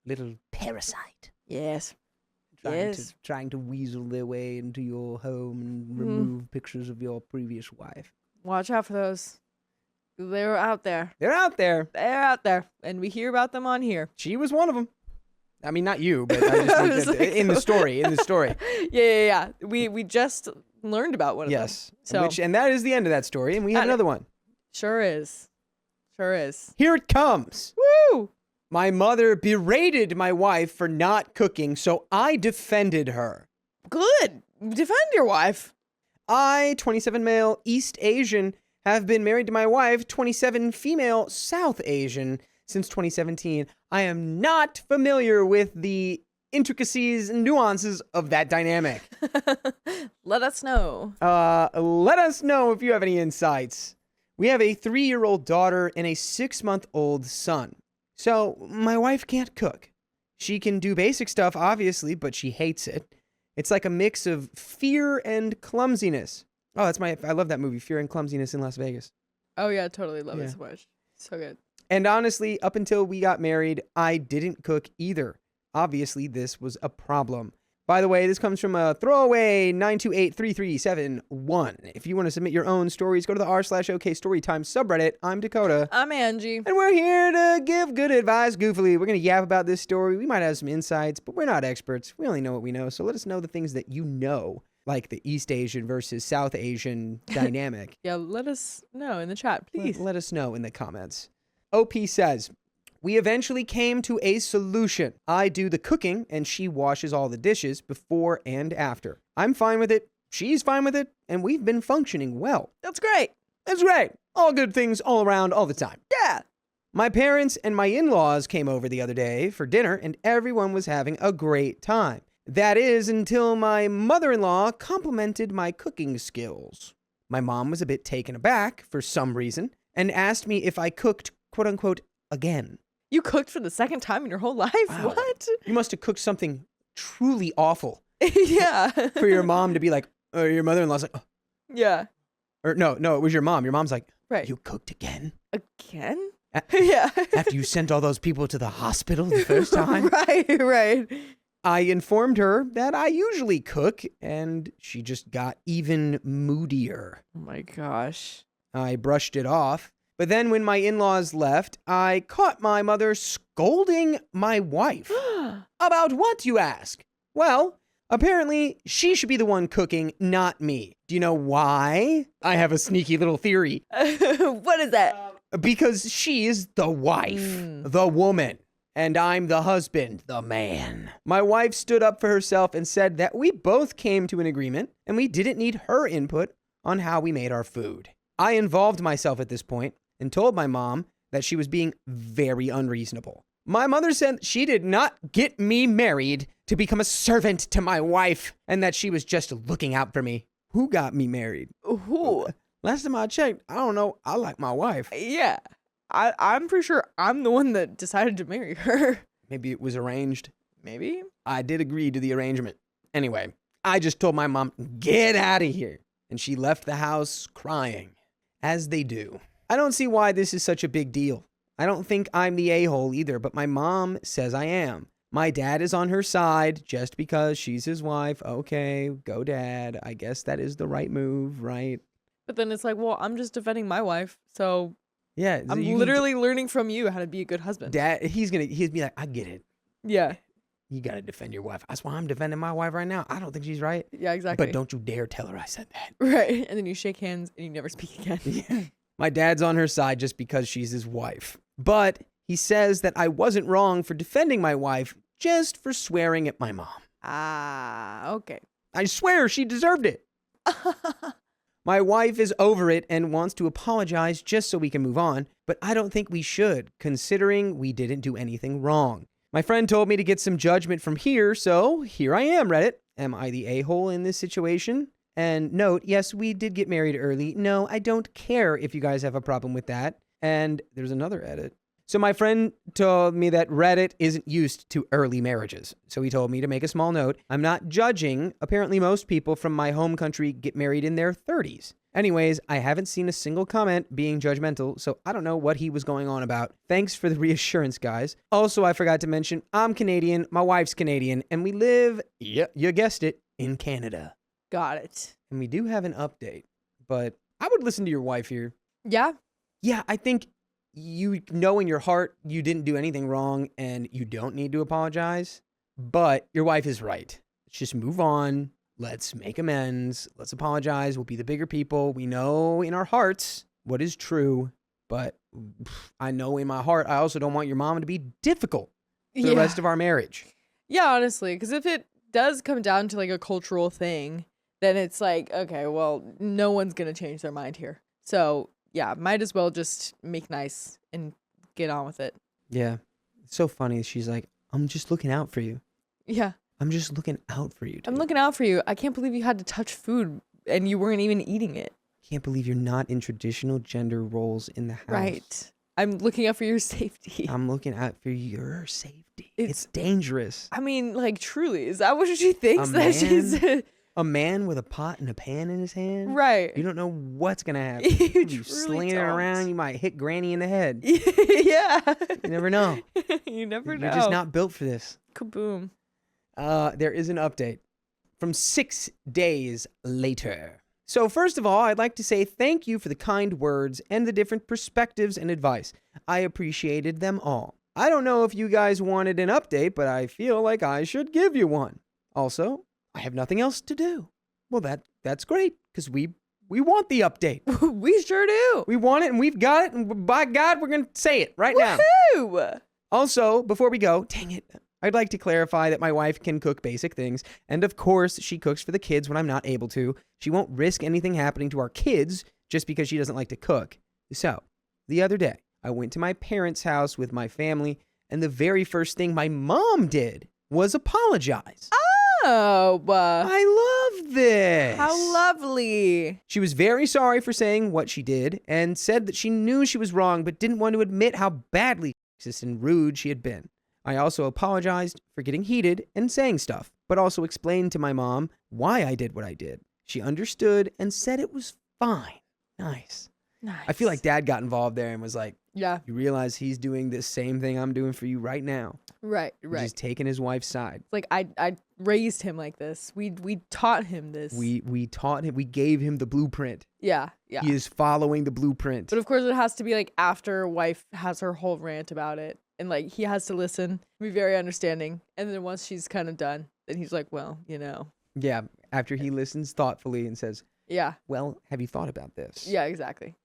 [SPEAKER 2] little parasite.
[SPEAKER 1] Yes.
[SPEAKER 2] Trying to weasel their way into your home and remove pictures of your previous wife.
[SPEAKER 1] Watch out for those. They're out there.
[SPEAKER 2] They're out there.
[SPEAKER 1] They're out there. And we hear about them on here.
[SPEAKER 2] She was one of them. I mean, not you, but I just in the story.
[SPEAKER 1] Yeah. We just learned about one of them.
[SPEAKER 2] Yes. And that is the end of that story. And we have another one.
[SPEAKER 1] Sure is.
[SPEAKER 2] Here it comes.
[SPEAKER 1] Woo!
[SPEAKER 2] My mother berated my wife for not cooking, so I defended her.
[SPEAKER 1] Good. Defend your wife.
[SPEAKER 2] I, 27 male, East Asian, have been married to my wife, 27 female, South Asian, since 2017. I am not familiar with the intricacies and nuances of that dynamic.
[SPEAKER 1] Let us know.
[SPEAKER 2] Let us know if you have any insights. We have a 3-year-old daughter and a 6-month-old son. So, my wife can't cook. She can do basic stuff, obviously, but she hates it. It's like a mix of fear and clumsiness. Oh, I love that movie, Fear and Clumsiness in Las Vegas.
[SPEAKER 1] Oh, yeah, totally love it so much. So good.
[SPEAKER 2] And honestly, up until we got married, I didn't cook either. Obviously, this was a problem. By the way, this comes from a throwaway 9283371. If you want to submit your own stories, go to the r/OK Storytime subreddit. I'm Dakota.
[SPEAKER 1] I'm Angie.
[SPEAKER 2] And we're here to give good advice goofily. We're going to yap about this story. We might have some insights, but we're not experts. We only know what we know. So let us know the things that you know, like the East Asian versus South Asian dynamic.
[SPEAKER 1] Yeah, let us know in the chat, please.
[SPEAKER 2] Let us know in the comments. OP says, we eventually came to a solution. I do the cooking and she washes all the dishes before and after. I'm fine with it. She's fine with it. And we've been functioning well.
[SPEAKER 1] That's great.
[SPEAKER 2] That's great. All good things all around all the time.
[SPEAKER 1] Yeah.
[SPEAKER 2] My parents and my in-laws came over the other day for dinner and everyone was having a great time. That is until my mother-in-law complimented my cooking skills. My mom was a bit taken aback for some reason and asked me if I cooked, quote unquote, again.
[SPEAKER 1] You cooked for the second time in your whole life?
[SPEAKER 2] Wow.
[SPEAKER 1] What?
[SPEAKER 2] You must have cooked something truly awful.
[SPEAKER 1] Yeah.
[SPEAKER 2] For your mom to be like, or your mother-in-law's like, oh.
[SPEAKER 1] Yeah.
[SPEAKER 2] Or no, it was your mom. Your mom's like,
[SPEAKER 1] right.
[SPEAKER 2] You cooked again?
[SPEAKER 1] Again? Yeah.
[SPEAKER 2] After you sent all those people to the hospital the first time?
[SPEAKER 1] Right.
[SPEAKER 2] I informed her that I usually cook, and she just got even moodier.
[SPEAKER 1] Oh my gosh.
[SPEAKER 2] I brushed it off. But then when my in-laws left, I caught my mother scolding my wife. About what, you ask? Well, apparently she should be the one cooking, not me. Do you know why? I have a sneaky little theory.
[SPEAKER 1] What is that?
[SPEAKER 2] Because she is the wife, the woman, and I'm the husband, the man. My wife stood up for herself and said that we both came to an agreement and we didn't need her input on how we made our food. I involved myself at this point and told my mom that she was being very unreasonable. My mother said she did not get me married to become a servant to my wife and that she was just looking out for me. Who got me married?
[SPEAKER 1] Who?
[SPEAKER 2] Last time I checked, I don't know. I like my wife.
[SPEAKER 1] Yeah. I'm pretty sure I'm the one that decided to marry her.
[SPEAKER 2] Maybe it was arranged.
[SPEAKER 1] Maybe.
[SPEAKER 2] I did agree to the arrangement. Anyway, I just told my mom, get out of here. And she left the house crying, as they do. I don't see why this is such a big deal. I don't think I'm the a-hole either, but my mom says I am. My dad is on her side just because she's his wife. Okay, go dad. I guess that is the right move, right?
[SPEAKER 1] But then it's like, well, I'm just defending my wife, so
[SPEAKER 2] Yeah,
[SPEAKER 1] I'm literally learning from you how to be a good husband.
[SPEAKER 2] Dad, he'd be like, I get it.
[SPEAKER 1] Yeah.
[SPEAKER 2] You gotta defend your wife. That's why I'm defending my wife right now. I don't think she's right.
[SPEAKER 1] Yeah, exactly.
[SPEAKER 2] But don't you dare tell her I said that.
[SPEAKER 1] Right. And then you shake hands and you never speak again.
[SPEAKER 2] Yeah. My dad's on her side just because she's his wife. But he says that I wasn't wrong for defending my wife just for swearing at my mom.
[SPEAKER 1] Ah, okay.
[SPEAKER 2] I swear she deserved it. My wife is over it and wants to apologize just so we can move on, but I don't think we should, considering we didn't do anything wrong. My friend told me to get some judgment from here, so here I am, Reddit. Am I the a-hole in this situation? And note, yes, we did get married early. No, I don't care if you guys have a problem with that. And there's another edit. So my friend told me that Reddit isn't used to early marriages. So he told me to make a small note. I'm not judging. Apparently most people from my home country get married in their 30s. Anyways, I haven't seen a single comment being judgmental, so I don't know what he was going on about. Thanks for the reassurance, guys. Also, I forgot to mention, I'm Canadian, my wife's Canadian, and we live, yep, you guessed it, in Canada.
[SPEAKER 1] Got it.
[SPEAKER 2] And we do have an update, but I would listen to your wife here.
[SPEAKER 1] Yeah?
[SPEAKER 2] Yeah, I think you know in your heart you didn't do anything wrong and you don't need to apologize, but your wife is right. Let's just move on. Let's make amends. Let's apologize. We'll be the bigger people. We know in our hearts what is true, but I know in my heart I also don't want your mom to be difficult for the rest of our marriage.
[SPEAKER 1] Yeah, honestly, because if it does come down to like a cultural thing, then it's like, okay, well, no one's going to change their mind here. So yeah, might as well just make nice and get on with it.
[SPEAKER 2] Yeah. It's so funny. She's like, I'm just looking out for you.
[SPEAKER 1] Yeah.
[SPEAKER 2] I'm just looking out for you, dude.
[SPEAKER 1] I'm looking out for you. I can't believe you had to touch food and you weren't even eating it.
[SPEAKER 2] Can't believe you're not in traditional gender roles in the house.
[SPEAKER 1] Right. I'm looking out for your safety.
[SPEAKER 2] I'm looking out for your safety. It's dangerous.
[SPEAKER 1] I mean, like, truly, is that what she thinks? She's
[SPEAKER 2] a man with a pot and a pan in his hand?
[SPEAKER 1] Right.
[SPEAKER 2] You don't know what's going to happen. You slinging it around, you might hit Granny in the head.
[SPEAKER 1] Yeah.
[SPEAKER 2] You never know.
[SPEAKER 1] You never know.
[SPEAKER 2] You're just not built for this.
[SPEAKER 1] Kaboom.
[SPEAKER 2] There is an update from 6 days later. So first of all, I'd like to say thank you for the kind words and the different perspectives and advice. I appreciated them all. I don't know if you guys wanted an update, but I feel like I should give you one. Also, I have nothing else to do. Well, that's great, because we want the update.
[SPEAKER 1] We sure do.
[SPEAKER 2] We want it, and we've got it, and by God, we're going to say it right now.
[SPEAKER 1] Woohoo!
[SPEAKER 2] Also, before we go, dang it, I'd like to clarify that my wife can cook basic things, and of course, she cooks for the kids when I'm not able to. She won't risk anything happening to our kids just because she doesn't like to cook. So, the other day, I went to my parents' house with my family, and the very first thing my mom did was apologize.
[SPEAKER 1] Oh,
[SPEAKER 2] I love this.
[SPEAKER 1] How lovely.
[SPEAKER 2] She was very sorry for saying what she did and said that she knew she was wrong but didn't want to admit how badly sexist and rude she had been. I also apologized for getting heated and saying stuff, but also explained to my mom why I did what I did. She understood and said it was fine. Nice. I feel like Dad got involved there and was like,
[SPEAKER 1] yeah,
[SPEAKER 2] you realize he's doing this same thing I'm doing for you right now.
[SPEAKER 1] Right.
[SPEAKER 2] He's taking his wife's side.
[SPEAKER 1] Like I raised him like this. We taught him this.
[SPEAKER 2] We taught him. We gave him the blueprint.
[SPEAKER 1] Yeah.
[SPEAKER 2] He is following the blueprint.
[SPEAKER 1] But of course, it has to be like after wife has her whole rant about it, and like he has to listen, be very understanding, and then once she's kind of done, then he's like, well, you know.
[SPEAKER 2] Yeah. After he listens thoughtfully and says,
[SPEAKER 1] yeah.
[SPEAKER 2] Well, have you thought about this?
[SPEAKER 1] Yeah. Exactly.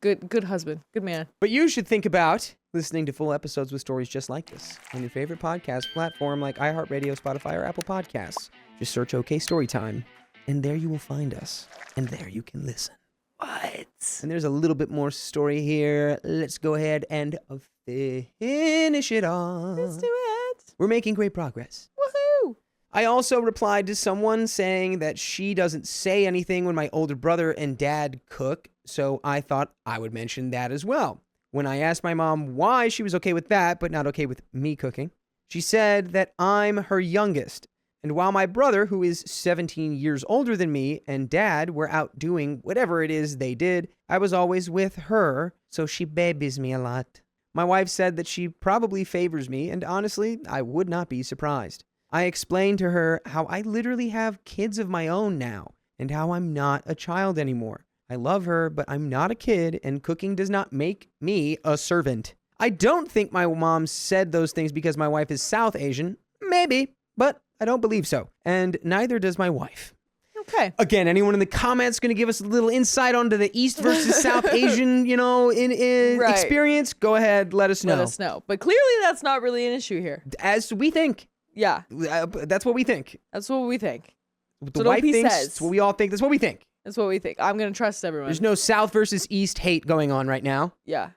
[SPEAKER 1] Good husband. Good man.
[SPEAKER 2] But you should think about listening to full episodes with stories just like this on your favorite podcast platform like iHeartRadio, Spotify, or Apple Podcasts. Just search OK Storytime, and there you will find us, and there you can listen. What? And there's a little bit more story here. Let's go ahead and finish it off.
[SPEAKER 1] Let's do it.
[SPEAKER 2] We're making great progress.
[SPEAKER 1] Woohoo!
[SPEAKER 2] I also replied to someone saying that she doesn't say anything when my older brother and dad cook, so I thought I would mention that as well. When I asked my mom why she was okay with that, but not okay with me cooking, she said that I'm her youngest. And while my brother, who is 17 years older than me, and dad were out doing whatever it is they did, I was always with her, so she babies me a lot. My wife said that she probably favors me, and honestly, I would not be surprised. I explained to her how I literally have kids of my own now, and how I'm not a child anymore. I love her, but I'm not a kid, and cooking does not make me a servant. I don't think my mom said those things because my wife is South Asian. Maybe, but I don't believe so. And neither does my wife.
[SPEAKER 1] Okay.
[SPEAKER 2] Again, anyone in the comments going to give us a little insight onto the East versus South Asian,
[SPEAKER 1] Right.
[SPEAKER 2] experience? Go ahead, let us know.
[SPEAKER 1] Let us know. But clearly that's not really an issue here.
[SPEAKER 2] As we think.
[SPEAKER 1] Yeah.
[SPEAKER 2] That's what we think.
[SPEAKER 1] That's what we think.
[SPEAKER 2] The wife thinks. That's what we all think. That's what we think.
[SPEAKER 1] That's what we think. I'm going to trust everyone.
[SPEAKER 2] There's no South versus East hate going on right now.
[SPEAKER 1] Yeah.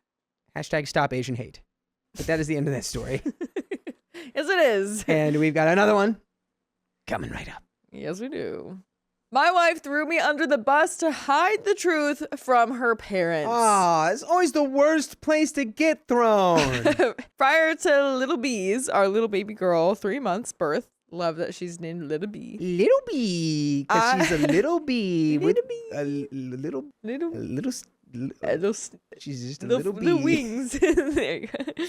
[SPEAKER 2] Hashtag stop Asian hate. But that is the end of that story.
[SPEAKER 1] Yes, it is.
[SPEAKER 2] And we've got another one coming right up.
[SPEAKER 1] Yes, we do. My wife threw me under the bus to hide the truth from her parents.
[SPEAKER 2] Ah, it's always the worst place to get thrown.
[SPEAKER 1] Prior to Little B's, our little baby girl, 3 months birth. Love that she's named Little B.
[SPEAKER 2] Little bee, because she's a little bee.
[SPEAKER 1] Little bee.
[SPEAKER 2] A little. She's just a little bee.
[SPEAKER 1] The wings. There you go.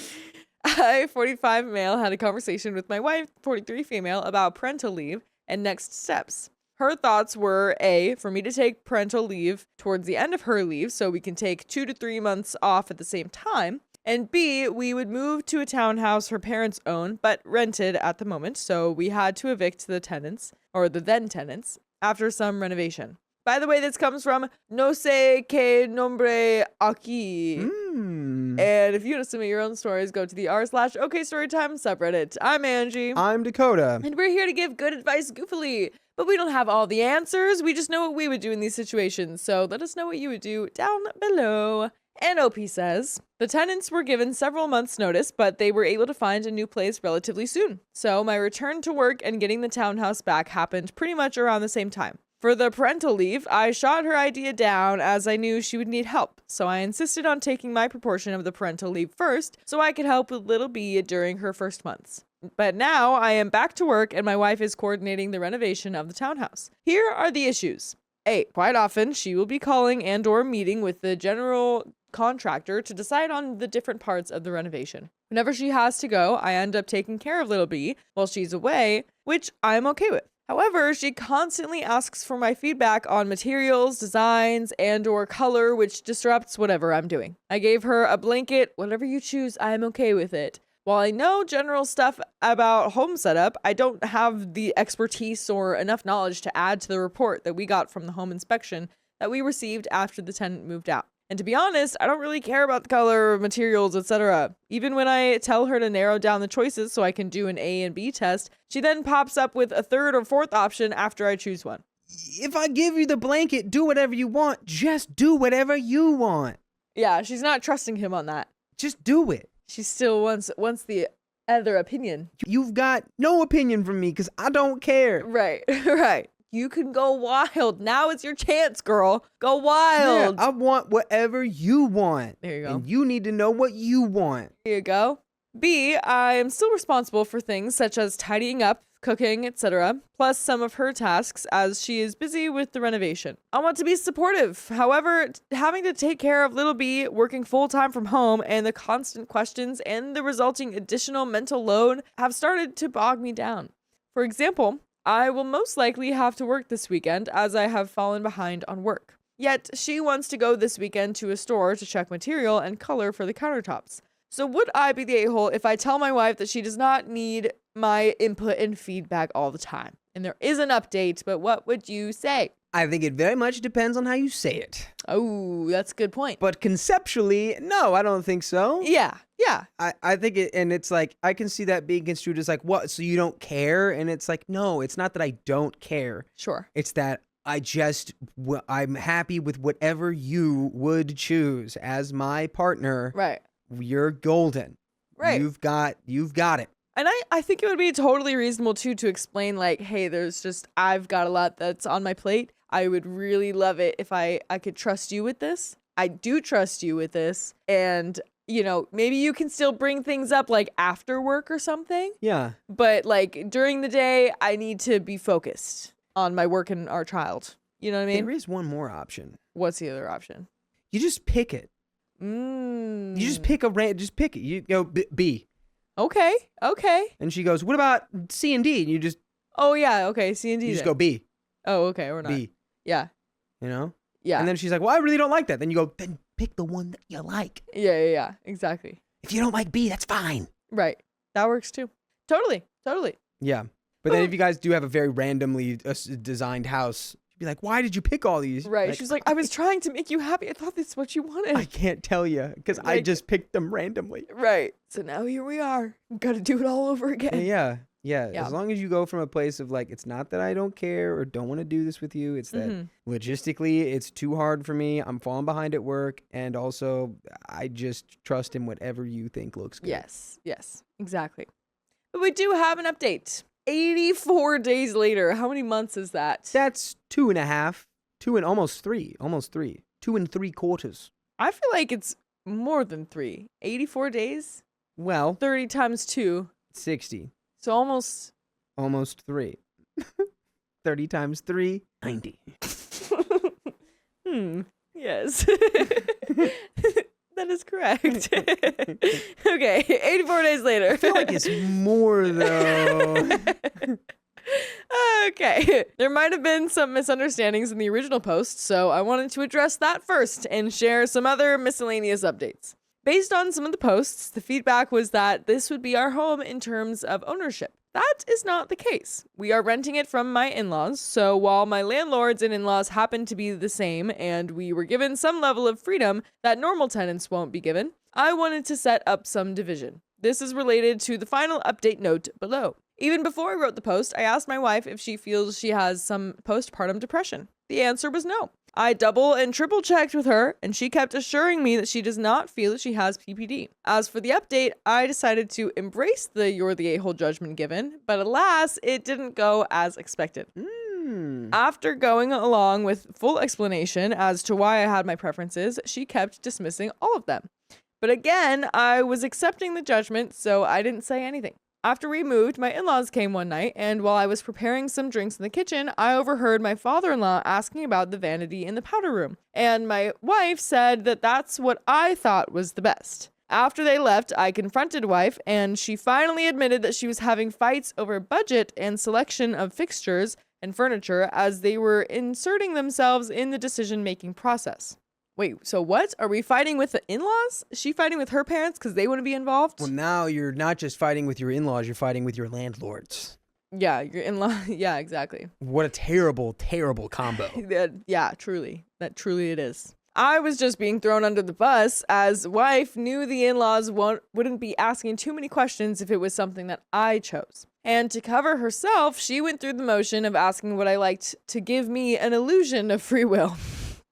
[SPEAKER 1] I, 45 male, had a conversation with my wife, 43 female, about parental leave and next steps. Her thoughts were A, for me to take parental leave towards the end of her leave so we can take 2 to 3 months off at the same time. And B, we would move to a townhouse her parents own, but rented at the moment, so we had to evict the tenants, or the then tenants, after some renovation. By the way, this comes from No sé qué nombre aquí. And if you want to submit your own stories, go to the r/OKStorytime subreddit. I'm Angie.
[SPEAKER 2] I'm Dakota.
[SPEAKER 1] And we're here to give good advice goofily. But we don't have all the answers. We just know what we would do in these situations. So let us know what you would do down below. And OP says, the tenants were given several months' notice, but they were able to find a new place relatively soon. So my return to work and getting the townhouse back happened pretty much around the same time. For the parental leave, I shot her idea down as I knew she would need help. So I insisted on taking my proportion of the parental leave first so I could help with little B during her first months. But now I am back to work and my wife is coordinating the renovation of the townhouse. Here are the issues. A, quite often she will be calling and/or meeting with the general contractor to decide on the different parts of the renovation. Whenever she has to go, I end up taking care of little B while she's away, which I'm okay with. However, she constantly asks for my feedback on materials, designs, and/or color, which disrupts whatever I'm doing. I gave her a blanket, whatever you choose, I'm okay with it. While I know general stuff about home setup, I don't have the expertise or enough knowledge to add to the report that we got from the home inspection that we received after the tenant moved out. And to be honest, I don't really care about the color, materials, etc. Even when I tell her to narrow down the choices so I can do an A and B test, she then pops up with a third or fourth option after I choose one.
[SPEAKER 2] If I give you the blanket, do whatever you want. Just do whatever you want.
[SPEAKER 1] Yeah, she's not trusting him on that.
[SPEAKER 2] Just do it.
[SPEAKER 1] She still wants the other opinion.
[SPEAKER 2] You've got no opinion from me because I don't care.
[SPEAKER 1] Right, right. You can go wild. Now is your chance, girl. Go wild.
[SPEAKER 2] Yeah, I want whatever you want.
[SPEAKER 1] There you go.
[SPEAKER 2] And you need to know what you want.
[SPEAKER 1] There you go. B, I am still responsible for things such as tidying up, cooking, etc., plus some of her tasks as she is busy with the renovation. I want to be supportive. However, having to take care of little B, working full-time from home, and the constant questions and the resulting additional mental load have started to bog me down. For example, I will most likely have to work this weekend as I have fallen behind on work. Yet, she wants to go this weekend to a store to check material and color for the countertops. So would I be the a-hole if I tell my wife that she does not need my input and feedback all the time? And there is an update, but what would you say?
[SPEAKER 2] I think it very much depends on how you say it.
[SPEAKER 1] Oh, that's a good point.
[SPEAKER 2] But conceptually, no, I don't think so.
[SPEAKER 1] Yeah.
[SPEAKER 2] I think it, and it's like, I can see that being construed as like, what, so you don't care? And it's like, no, it's not that I don't care.
[SPEAKER 1] Sure.
[SPEAKER 2] It's that I'm happy with whatever you would choose as my partner.
[SPEAKER 1] Right.
[SPEAKER 2] You're golden.
[SPEAKER 1] Right.
[SPEAKER 2] You've got it.
[SPEAKER 1] And I think it would be totally reasonable too to explain like, hey, I've got a lot that's on my plate. I would really love it if I could trust you with this. I do trust you with this. And, maybe you can still bring things up like after work or something.
[SPEAKER 2] Yeah.
[SPEAKER 1] But like during the day, I need to be focused on my work and our child. You know what I mean?
[SPEAKER 2] There is one more option.
[SPEAKER 1] What's the other option?
[SPEAKER 2] You just pick it.
[SPEAKER 1] Mm.
[SPEAKER 2] You just pick just pick it. You go B.
[SPEAKER 1] Okay.
[SPEAKER 2] And she goes, what about C and D? And you just
[SPEAKER 1] Oh, yeah. Okay. C and D.
[SPEAKER 2] you just go B.
[SPEAKER 1] Oh, okay. Or not.
[SPEAKER 2] B.
[SPEAKER 1] Yeah.
[SPEAKER 2] You know?
[SPEAKER 1] Yeah.
[SPEAKER 2] And then she's like, well, I really don't like that. Then you go, then pick the one that you like.
[SPEAKER 1] Yeah. Exactly.
[SPEAKER 2] If you don't like B, that's fine.
[SPEAKER 1] Right. That works too. Totally.
[SPEAKER 2] Yeah. But then if you guys do have a very randomly designed house, you'd be like, why did you pick all these?
[SPEAKER 1] Right.
[SPEAKER 2] Like,
[SPEAKER 1] She's like, I was trying to make you happy. I thought that's what you wanted.
[SPEAKER 2] I can't tell you because I just picked them randomly.
[SPEAKER 1] Right. So now here we are. Got to do it all over again.
[SPEAKER 2] Yeah.
[SPEAKER 1] Yeah.
[SPEAKER 2] As long as you go from a place of like, it's not that I don't care or don't want to do this with you. It's that logistically, it's too hard for me. I'm falling behind at work. And also, I just trust in whatever you think looks good.
[SPEAKER 1] Yes. Exactly. But we do have an update. 84 days later. How many months is that?
[SPEAKER 2] That's 2.5, almost 3. 2 3/4.
[SPEAKER 1] I feel like it's more than 3. 84 days?
[SPEAKER 2] Well,
[SPEAKER 1] 30 times 2.
[SPEAKER 2] 60.
[SPEAKER 1] So almost
[SPEAKER 2] 3. 30 times 3, 90.
[SPEAKER 1] Yes. That is correct. Okay, 84 days later.
[SPEAKER 2] I feel like it's more, though.
[SPEAKER 1] Okay. There might have been some misunderstandings in the original post, so I wanted to address that first and share some other miscellaneous updates. Based on some of the posts, the feedback was that this would be our home in terms of ownership. That is not the case. We are renting it from my in-laws, so while my landlords and in-laws happen to be the same and we were given some level of freedom that normal tenants won't be given, I wanted to set up some division. This is related to the final update note below. Even before I wrote the post, I asked my wife if she feels she has some postpartum depression. The answer was no. I double and triple checked with her, and she kept assuring me that she does not feel that she has PPD. As for the update, I decided to embrace the "you're the a-hole" judgment given, but alas, it didn't go as expected. After going along with full explanation as to why I had my preferences, she kept dismissing all of them. But again, I was accepting the judgment, so I didn't say anything. After we moved, my in-laws came one night, and while I was preparing some drinks in the kitchen, I overheard my father-in-law asking about the vanity in the powder room. And my wife said that that's what I thought was the best. After they left, I confronted wife, and she finally admitted that she was having fights over budget and selection of fixtures and furniture as they were inserting themselves in the decision-making process. Wait, so what? Are we fighting with the in-laws? Is she fighting with her parents because they want to be involved?
[SPEAKER 2] Well, now you're not just fighting with your in-laws, you're fighting with your landlords.
[SPEAKER 1] Yeah, your in-law. Yeah, exactly.
[SPEAKER 2] What a terrible, terrible combo.
[SPEAKER 1] Yeah, truly. That truly it is. I was just being thrown under the bus as wife knew the in-laws wouldn't be asking too many questions if it was something that I chose. And to cover herself, she went through the motion of asking what I liked to give me an illusion of free will.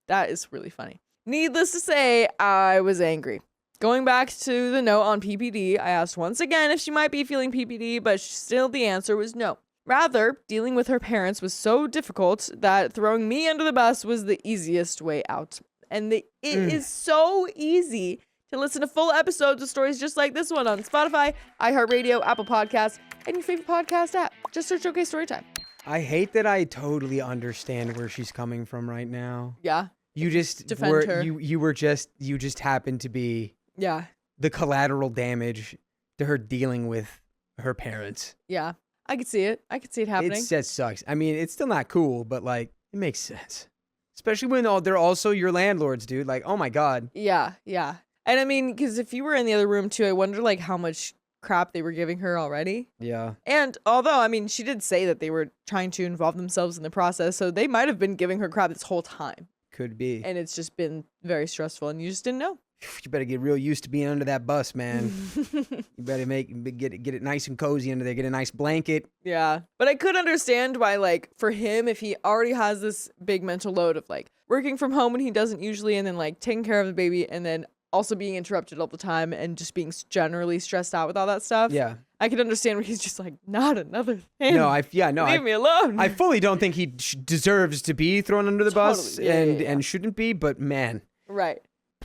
[SPEAKER 1] That is really funny. Needless to say, I was angry. Going back to the note on PPD, I asked once again if she might be feeling PPD, but still the answer was no. Rather, dealing with her parents was so difficult that throwing me under the bus was the easiest way out. And it is so easy to listen to full episodes of stories just like this one on Spotify, iHeartRadio, Apple Podcasts, and your favorite podcast app. Just search OK Storytime.
[SPEAKER 2] I hate that I totally understand where she's coming from right now.
[SPEAKER 1] Yeah.
[SPEAKER 2] You just
[SPEAKER 1] Defend her.
[SPEAKER 2] You just happened to be the collateral damage to her dealing with her parents.
[SPEAKER 1] Yeah. I could see it. I could see it happening.
[SPEAKER 2] That sucks. I mean, it's still not cool, but like it makes sense. Especially when they're also your landlords, dude. Like, oh my God.
[SPEAKER 1] Yeah. And I mean, because if you were in the other room too, I wonder like how much crap they were giving her already.
[SPEAKER 2] Yeah.
[SPEAKER 1] And although, I mean, she did say that they were trying to involve themselves in the process, so they might have been giving her crap this whole time.
[SPEAKER 2] Could be.
[SPEAKER 1] And it's just been very stressful, and you just didn't know.
[SPEAKER 2] You better get real used to being under that bus, man. You better get it nice and cozy under there. Get a nice blanket.
[SPEAKER 1] Yeah. But I could understand why, like, for him, if he already has this big mental load of, like, working from home when he doesn't usually, and then, like, taking care of the baby, and then also being interrupted all the time, and just being generally stressed out with all that stuff.
[SPEAKER 2] Yeah.
[SPEAKER 1] I could understand where he's just like, not another thing. Leave me alone.
[SPEAKER 2] I fully don't think he deserves to be thrown under the bus and shouldn't be, but man.
[SPEAKER 1] Right.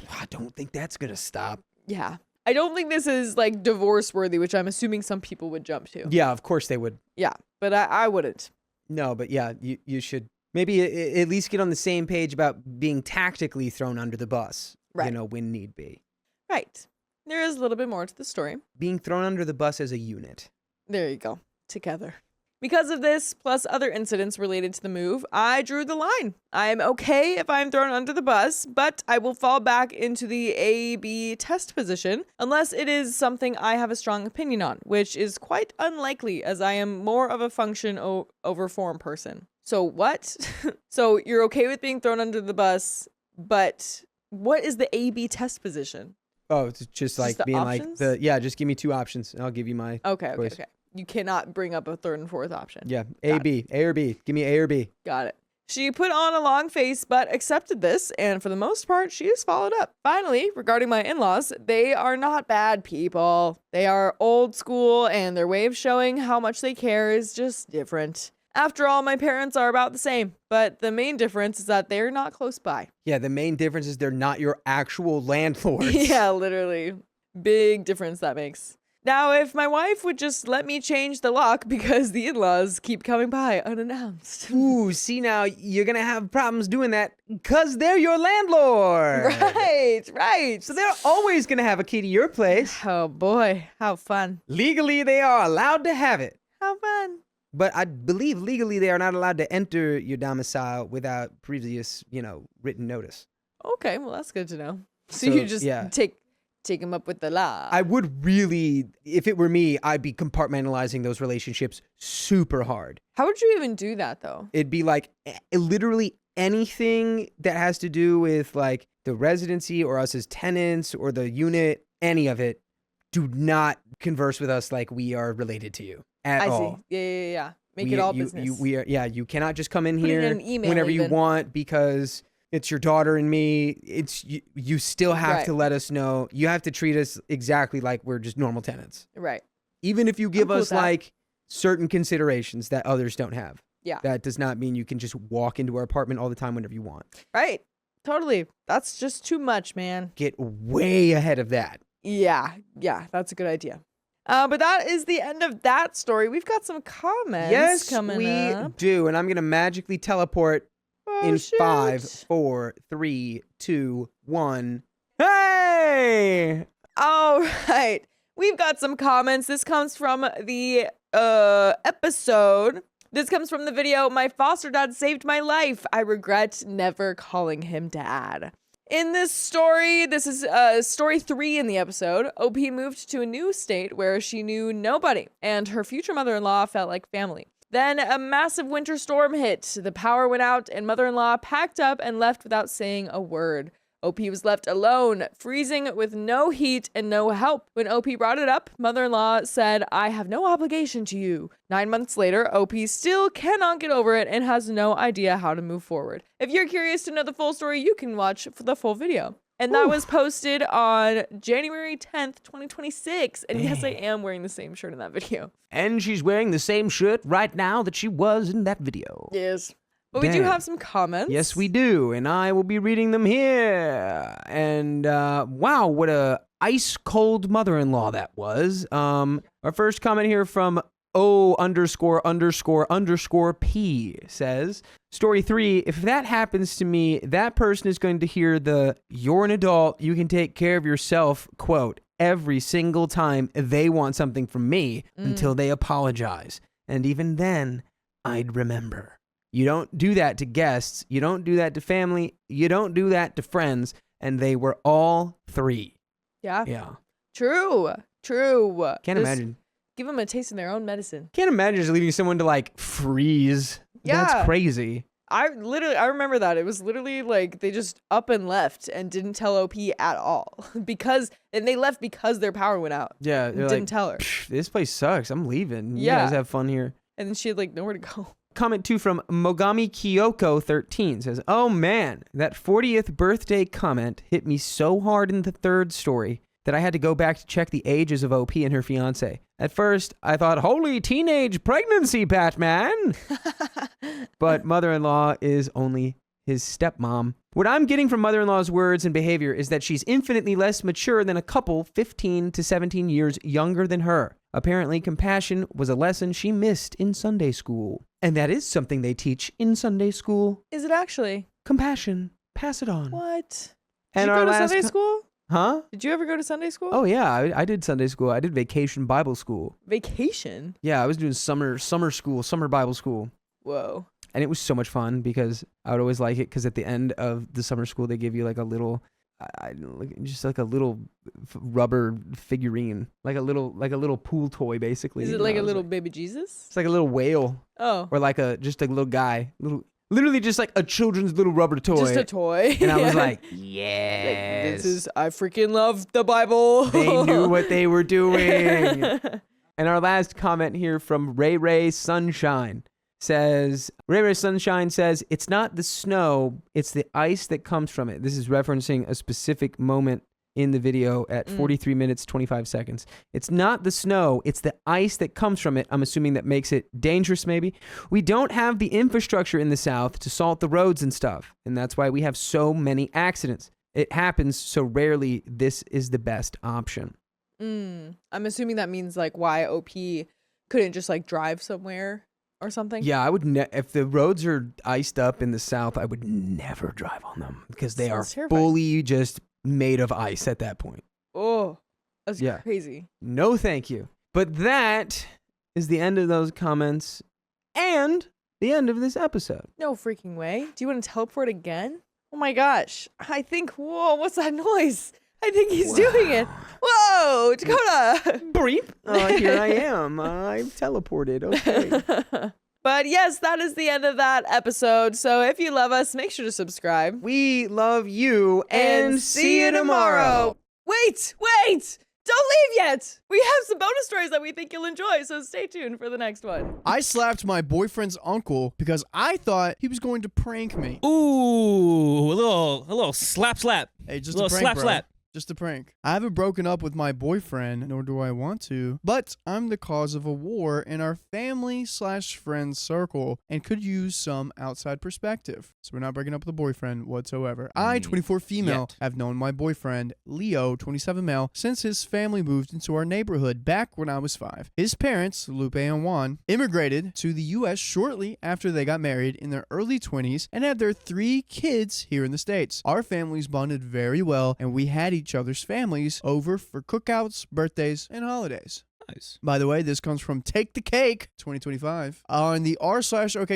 [SPEAKER 2] I don't think that's going to stop.
[SPEAKER 1] Yeah. I don't think this is like divorce worthy, which I'm assuming some people would jump to.
[SPEAKER 2] Yeah, of course they would.
[SPEAKER 1] Yeah, but I wouldn't.
[SPEAKER 2] No, but yeah, you should maybe at least get on the same page about being tactically thrown under the bus.
[SPEAKER 1] Right.
[SPEAKER 2] when need be.
[SPEAKER 1] Right. There is a little bit more to the story.
[SPEAKER 2] Being thrown under the bus as a unit.
[SPEAKER 1] There you go. Together. Because of this, plus other incidents related to the move, I drew the line. I am okay if I'm thrown under the bus, but I will fall back into the A-B test position unless it is something I have a strong opinion on, which is quite unlikely as I am more of a function over form person. So what? So you're okay with being thrown under the bus, but what is the A-B test position?
[SPEAKER 2] Oh, it's just like being
[SPEAKER 1] options?
[SPEAKER 2] like just give me 2 options and I'll give you my
[SPEAKER 1] Okay.
[SPEAKER 2] choice.
[SPEAKER 1] You cannot bring up a third and fourth option.
[SPEAKER 2] Yeah, A, B, A or B. Give me A or B.
[SPEAKER 1] Got it. She put on a long face but accepted this, and for the most part, she has followed up. Finally, regarding my in-laws, they are not bad people. They are old school, and their way of showing how much they care is just different. After all, my parents are about the same, but the main difference is that they're not close by.
[SPEAKER 2] Yeah, the main difference is they're not your actual landlords.
[SPEAKER 1] Yeah, literally. Big difference that makes. Now, if my wife would just let me change the lock because the in-laws keep coming by unannounced.
[SPEAKER 2] Ooh, see now, you're going to have problems doing that because they're your landlord.
[SPEAKER 1] Right.
[SPEAKER 2] So they're always going to have a key to your place.
[SPEAKER 1] Oh boy, how fun.
[SPEAKER 2] Legally, they are allowed to have it.
[SPEAKER 1] How fun.
[SPEAKER 2] But I believe legally they are not allowed to enter your domicile without previous, written notice.
[SPEAKER 1] Okay, well, that's good to know. So you just take them up with the law.
[SPEAKER 2] I would really, if it were me, I'd be compartmentalizing those relationships super hard.
[SPEAKER 1] How would you even do that, though?
[SPEAKER 2] It'd be like literally anything that has to do with like the residency or us as tenants or the unit, any of it. Do not converse with us like we are related to you at all.
[SPEAKER 1] I see. Yeah. Make it all business.
[SPEAKER 2] You cannot just come in
[SPEAKER 1] Put
[SPEAKER 2] here
[SPEAKER 1] it in an email
[SPEAKER 2] whenever
[SPEAKER 1] even.
[SPEAKER 2] you want because it's your daughter and me. It's you still have to let us know. You have to treat us exactly like we're just normal tenants.
[SPEAKER 1] Right.
[SPEAKER 2] Even if you give
[SPEAKER 1] cool
[SPEAKER 2] us
[SPEAKER 1] with that.
[SPEAKER 2] like certain considerations that others don't have.
[SPEAKER 1] Yeah.
[SPEAKER 2] That does not mean you can just walk into our apartment all the time whenever you want.
[SPEAKER 1] Right. Totally. That's just too much, man.
[SPEAKER 2] Get way ahead of that.
[SPEAKER 1] Yeah, that's a good idea. But that is the end of that story. We've got some comments coming up.
[SPEAKER 2] We do. And I'm going to magically teleport in
[SPEAKER 1] shoot.
[SPEAKER 2] 5, 4, 3, 2, 1. Hey!
[SPEAKER 1] All right. We've got some comments. This comes from the episode. This comes from the video, My Foster Dad Saved My Life. I regret never calling him dad. In this story, this is story 3 in the episode, OP moved to a new state where she knew nobody, and her future mother-in-law felt like family. Then a massive winter storm hit, the power went out, and mother-in-law packed up and left without saying a word. OP was left alone, freezing with no heat and no help. When OP brought it up, mother-in-law said, I have no obligation to you. 9 months later, OP still cannot get over it and has no idea how to move forward. If you're curious to know the full story, you can watch the full video. And that was posted on January 10th, 2026. And yes, I am wearing the same shirt in that video.
[SPEAKER 2] And she's wearing the same shirt right now that she was in that video.
[SPEAKER 1] Yes. But we do have some comments.
[SPEAKER 2] Yes, we do. And I will be reading them here. And wow, what a ice cold mother-in-law that was. Our first comment here from O____P says, story 3, if that happens to me, that person is going to hear the "you're an adult, you can take care of yourself" quote every single time they want something from me until they apologize. And even then, I'd remember. You don't do that to guests. You don't do that to family. You don't do that to friends. And they were all 3.
[SPEAKER 1] Yeah.
[SPEAKER 2] Yeah.
[SPEAKER 1] True.
[SPEAKER 2] Can't imagine.
[SPEAKER 1] Give them a taste of their own medicine.
[SPEAKER 2] Can't imagine just leaving someone to like freeze.
[SPEAKER 1] Yeah.
[SPEAKER 2] That's crazy.
[SPEAKER 1] I remember that. It was literally like they just up and left and didn't tell OP at all. And they left because their power went out.
[SPEAKER 2] Yeah.
[SPEAKER 1] Didn't tell her.
[SPEAKER 2] This place sucks. I'm leaving. You
[SPEAKER 1] Yeah.
[SPEAKER 2] guys have fun here.
[SPEAKER 1] And then she had like nowhere to go.
[SPEAKER 2] Comment 2 from Mogami Kyoko 13 says, oh man, that 40th birthday comment hit me so hard in the 3rd story that I had to go back to check the ages of OP and her fiance. At first, I thought, holy teenage pregnancy, Batman. But mother-in-law is only his stepmom. What I'm getting from mother-in-law's words and behavior is that she's infinitely less mature than a couple 15 to 17 years younger than her. Apparently, compassion was a lesson she missed in Sunday school. And that is something they teach in Sunday school.
[SPEAKER 1] Is it actually?
[SPEAKER 2] Compassion. Pass it on.
[SPEAKER 1] What? Did you go to Sunday school?
[SPEAKER 2] Huh?
[SPEAKER 1] Did you ever go to Sunday school?
[SPEAKER 2] Oh yeah, I did Sunday school. I did vacation Bible school.
[SPEAKER 1] Vacation?
[SPEAKER 2] Yeah, I was doing summer school, summer Bible school.
[SPEAKER 1] Whoa.
[SPEAKER 2] And it was so much fun because I would always like it because at the end of the summer school they give you like a little, just like a little rubber figurine, like a little pool toy basically.
[SPEAKER 1] Is it like a little baby Jesus?
[SPEAKER 2] It's like a little whale.
[SPEAKER 1] Oh.
[SPEAKER 2] Or like just a little guy, literally just like a children's little rubber toy.
[SPEAKER 1] Just a toy.
[SPEAKER 2] And I was like, yes.
[SPEAKER 1] I freaking love the Bible.
[SPEAKER 2] They knew what they were doing. And our last comment here from Ray Sunshine says, it's not the snow, it's the ice that comes from it. This is referencing a specific moment in the video at 43 minutes, 25 seconds. It's not the snow, it's the ice that comes from it. I'm assuming that makes it dangerous, maybe. We don't have the infrastructure in the South to salt the roads and stuff, and that's why we have so many accidents. It happens so rarely. This is the best option.
[SPEAKER 1] I'm assuming that means like why OP couldn't just like drive somewhere or something.
[SPEAKER 2] Yeah, I would. If the roads are iced up in the South, I would never drive on them because they are fully just made of ice at that point.
[SPEAKER 1] Oh, that's crazy.
[SPEAKER 2] No, thank you. But that is the end of those comments and the end of this episode.
[SPEAKER 1] No freaking way. Do you want to teleport again? Oh my gosh. I think, whoa, what's that noise? I think he's doing it. Whoa, Dakota.
[SPEAKER 2] Breep. Here I am. I've teleported. Okay.
[SPEAKER 1] But yes, that is the end of that episode. So if you love us, make sure to subscribe.
[SPEAKER 2] We love you and see you tomorrow.
[SPEAKER 1] Wait. Don't leave yet. We have some bonus stories that we think you'll enjoy, so stay tuned for the next one.
[SPEAKER 3] I slapped my boyfriend's uncle because I thought he was going to prank me.
[SPEAKER 4] Ooh, a little slap.
[SPEAKER 3] Hey, just
[SPEAKER 4] a little
[SPEAKER 3] prank,
[SPEAKER 4] slap
[SPEAKER 3] bro.
[SPEAKER 4] slap.
[SPEAKER 3] Just a prank. I haven't broken up with my boyfriend, nor do I want to, but I'm the cause of a war in our family/friend circle and could use some outside perspective. So we're not breaking up with a boyfriend whatsoever. I, 24 female, have known my boyfriend, Leo, 27 male, since his family moved into our neighborhood back when I was 5. His parents, Lupe and Juan, immigrated to the U.S. shortly after they got married in their early 20s and had their 3 kids here in the States. Our families bonded very well, and we had each other's families over for cookouts, birthdays, and holidays.
[SPEAKER 4] Nice.
[SPEAKER 3] By the way, this comes from Take the Cake 2025 on the r/OK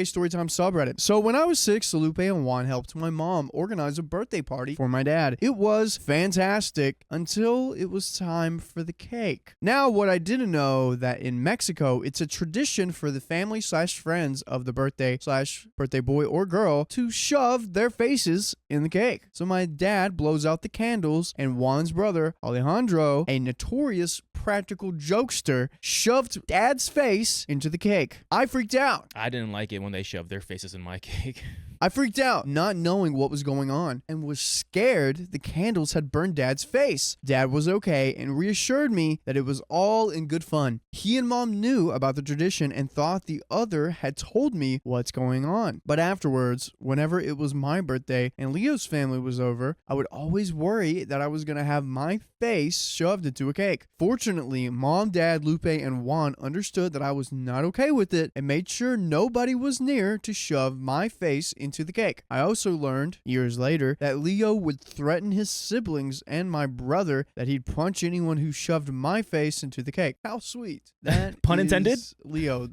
[SPEAKER 3] Storytime subreddit. So when I was 6, Lupe and Juan helped my mom organize a birthday party for my dad. It was fantastic until it was time for the cake. Now, what I didn't know that in Mexico, it's a tradition for the family/friends of the birthday boy or girl to shove their faces in the cake. So my dad blows out the candles and Juan's brother, Alejandro, a notorious practical jokester, shoved dad's face into the cake. I freaked out.
[SPEAKER 4] I didn't like it when they shoved their faces in my cake.
[SPEAKER 3] I freaked out, not knowing what was going on, and was scared the candles had burned Dad's face. Dad was okay and reassured me that it was all in good fun. He and Mom knew about the tradition and thought the other had told me what's going on. But afterwards, whenever it was my birthday and Leo's family was over, I would always worry that I was going to have my face shoved into a cake. Fortunately, Mom, Dad, Lupe, and Juan understood that I was not okay with it and made sure nobody was near to shove my face into the cake. I also learned, years later, that Leo would threaten his siblings and my brother that he'd punch anyone who shoved my face into the cake. How sweet. That
[SPEAKER 4] Pun intended?
[SPEAKER 3] Leo.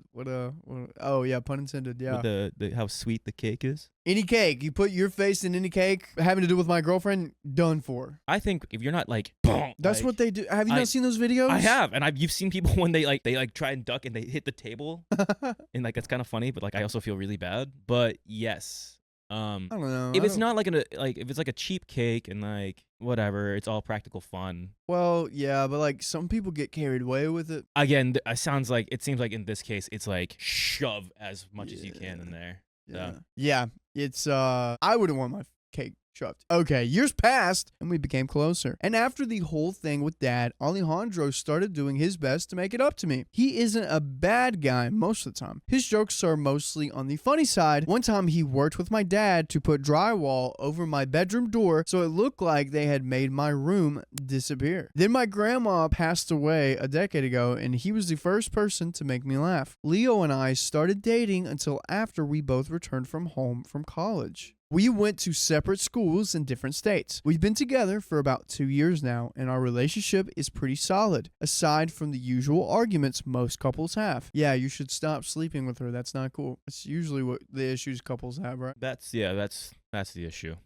[SPEAKER 3] Oh yeah, pun intended, yeah.
[SPEAKER 4] With the how sweet the cake is.
[SPEAKER 3] Any cake, you put your face in any cake having to do with my girlfriend, done for.
[SPEAKER 4] I think if you're not like,
[SPEAKER 3] that's what they do. Have you not seen those videos?
[SPEAKER 4] I have, and you've seen people when they try and duck and they hit the table, and like it's kind of funny, but like I also feel really bad. But yes,
[SPEAKER 3] I don't know.
[SPEAKER 4] If it's not like if it's like a cheap cake and like whatever, it's all practical fun.
[SPEAKER 3] Well, yeah, but like some people get carried away with it.
[SPEAKER 4] Again, it seems like in this case, it's like shove as much as you can in there.
[SPEAKER 3] Yeah, it's I wouldn't want my cake shoved. Okay, years passed and we became closer. And after the whole thing with Dad, Alejandro started doing his best to make it up to me. He isn't a bad guy most of the time. His jokes are mostly on the funny side. One time he worked with my dad to put drywall over my bedroom door so it looked like they had made my room disappear. Then my grandma passed away a decade ago and he was the first person to make me laugh. Leo and I started dating until after we both returned from home from college. We went to separate schools in different states. We've been together for about 2 years now, and our relationship is pretty solid, aside from the usual arguments most couples have. Yeah, you should stop sleeping with her. That's not cool. It's usually what the issues couples have, right?
[SPEAKER 4] That's the issue.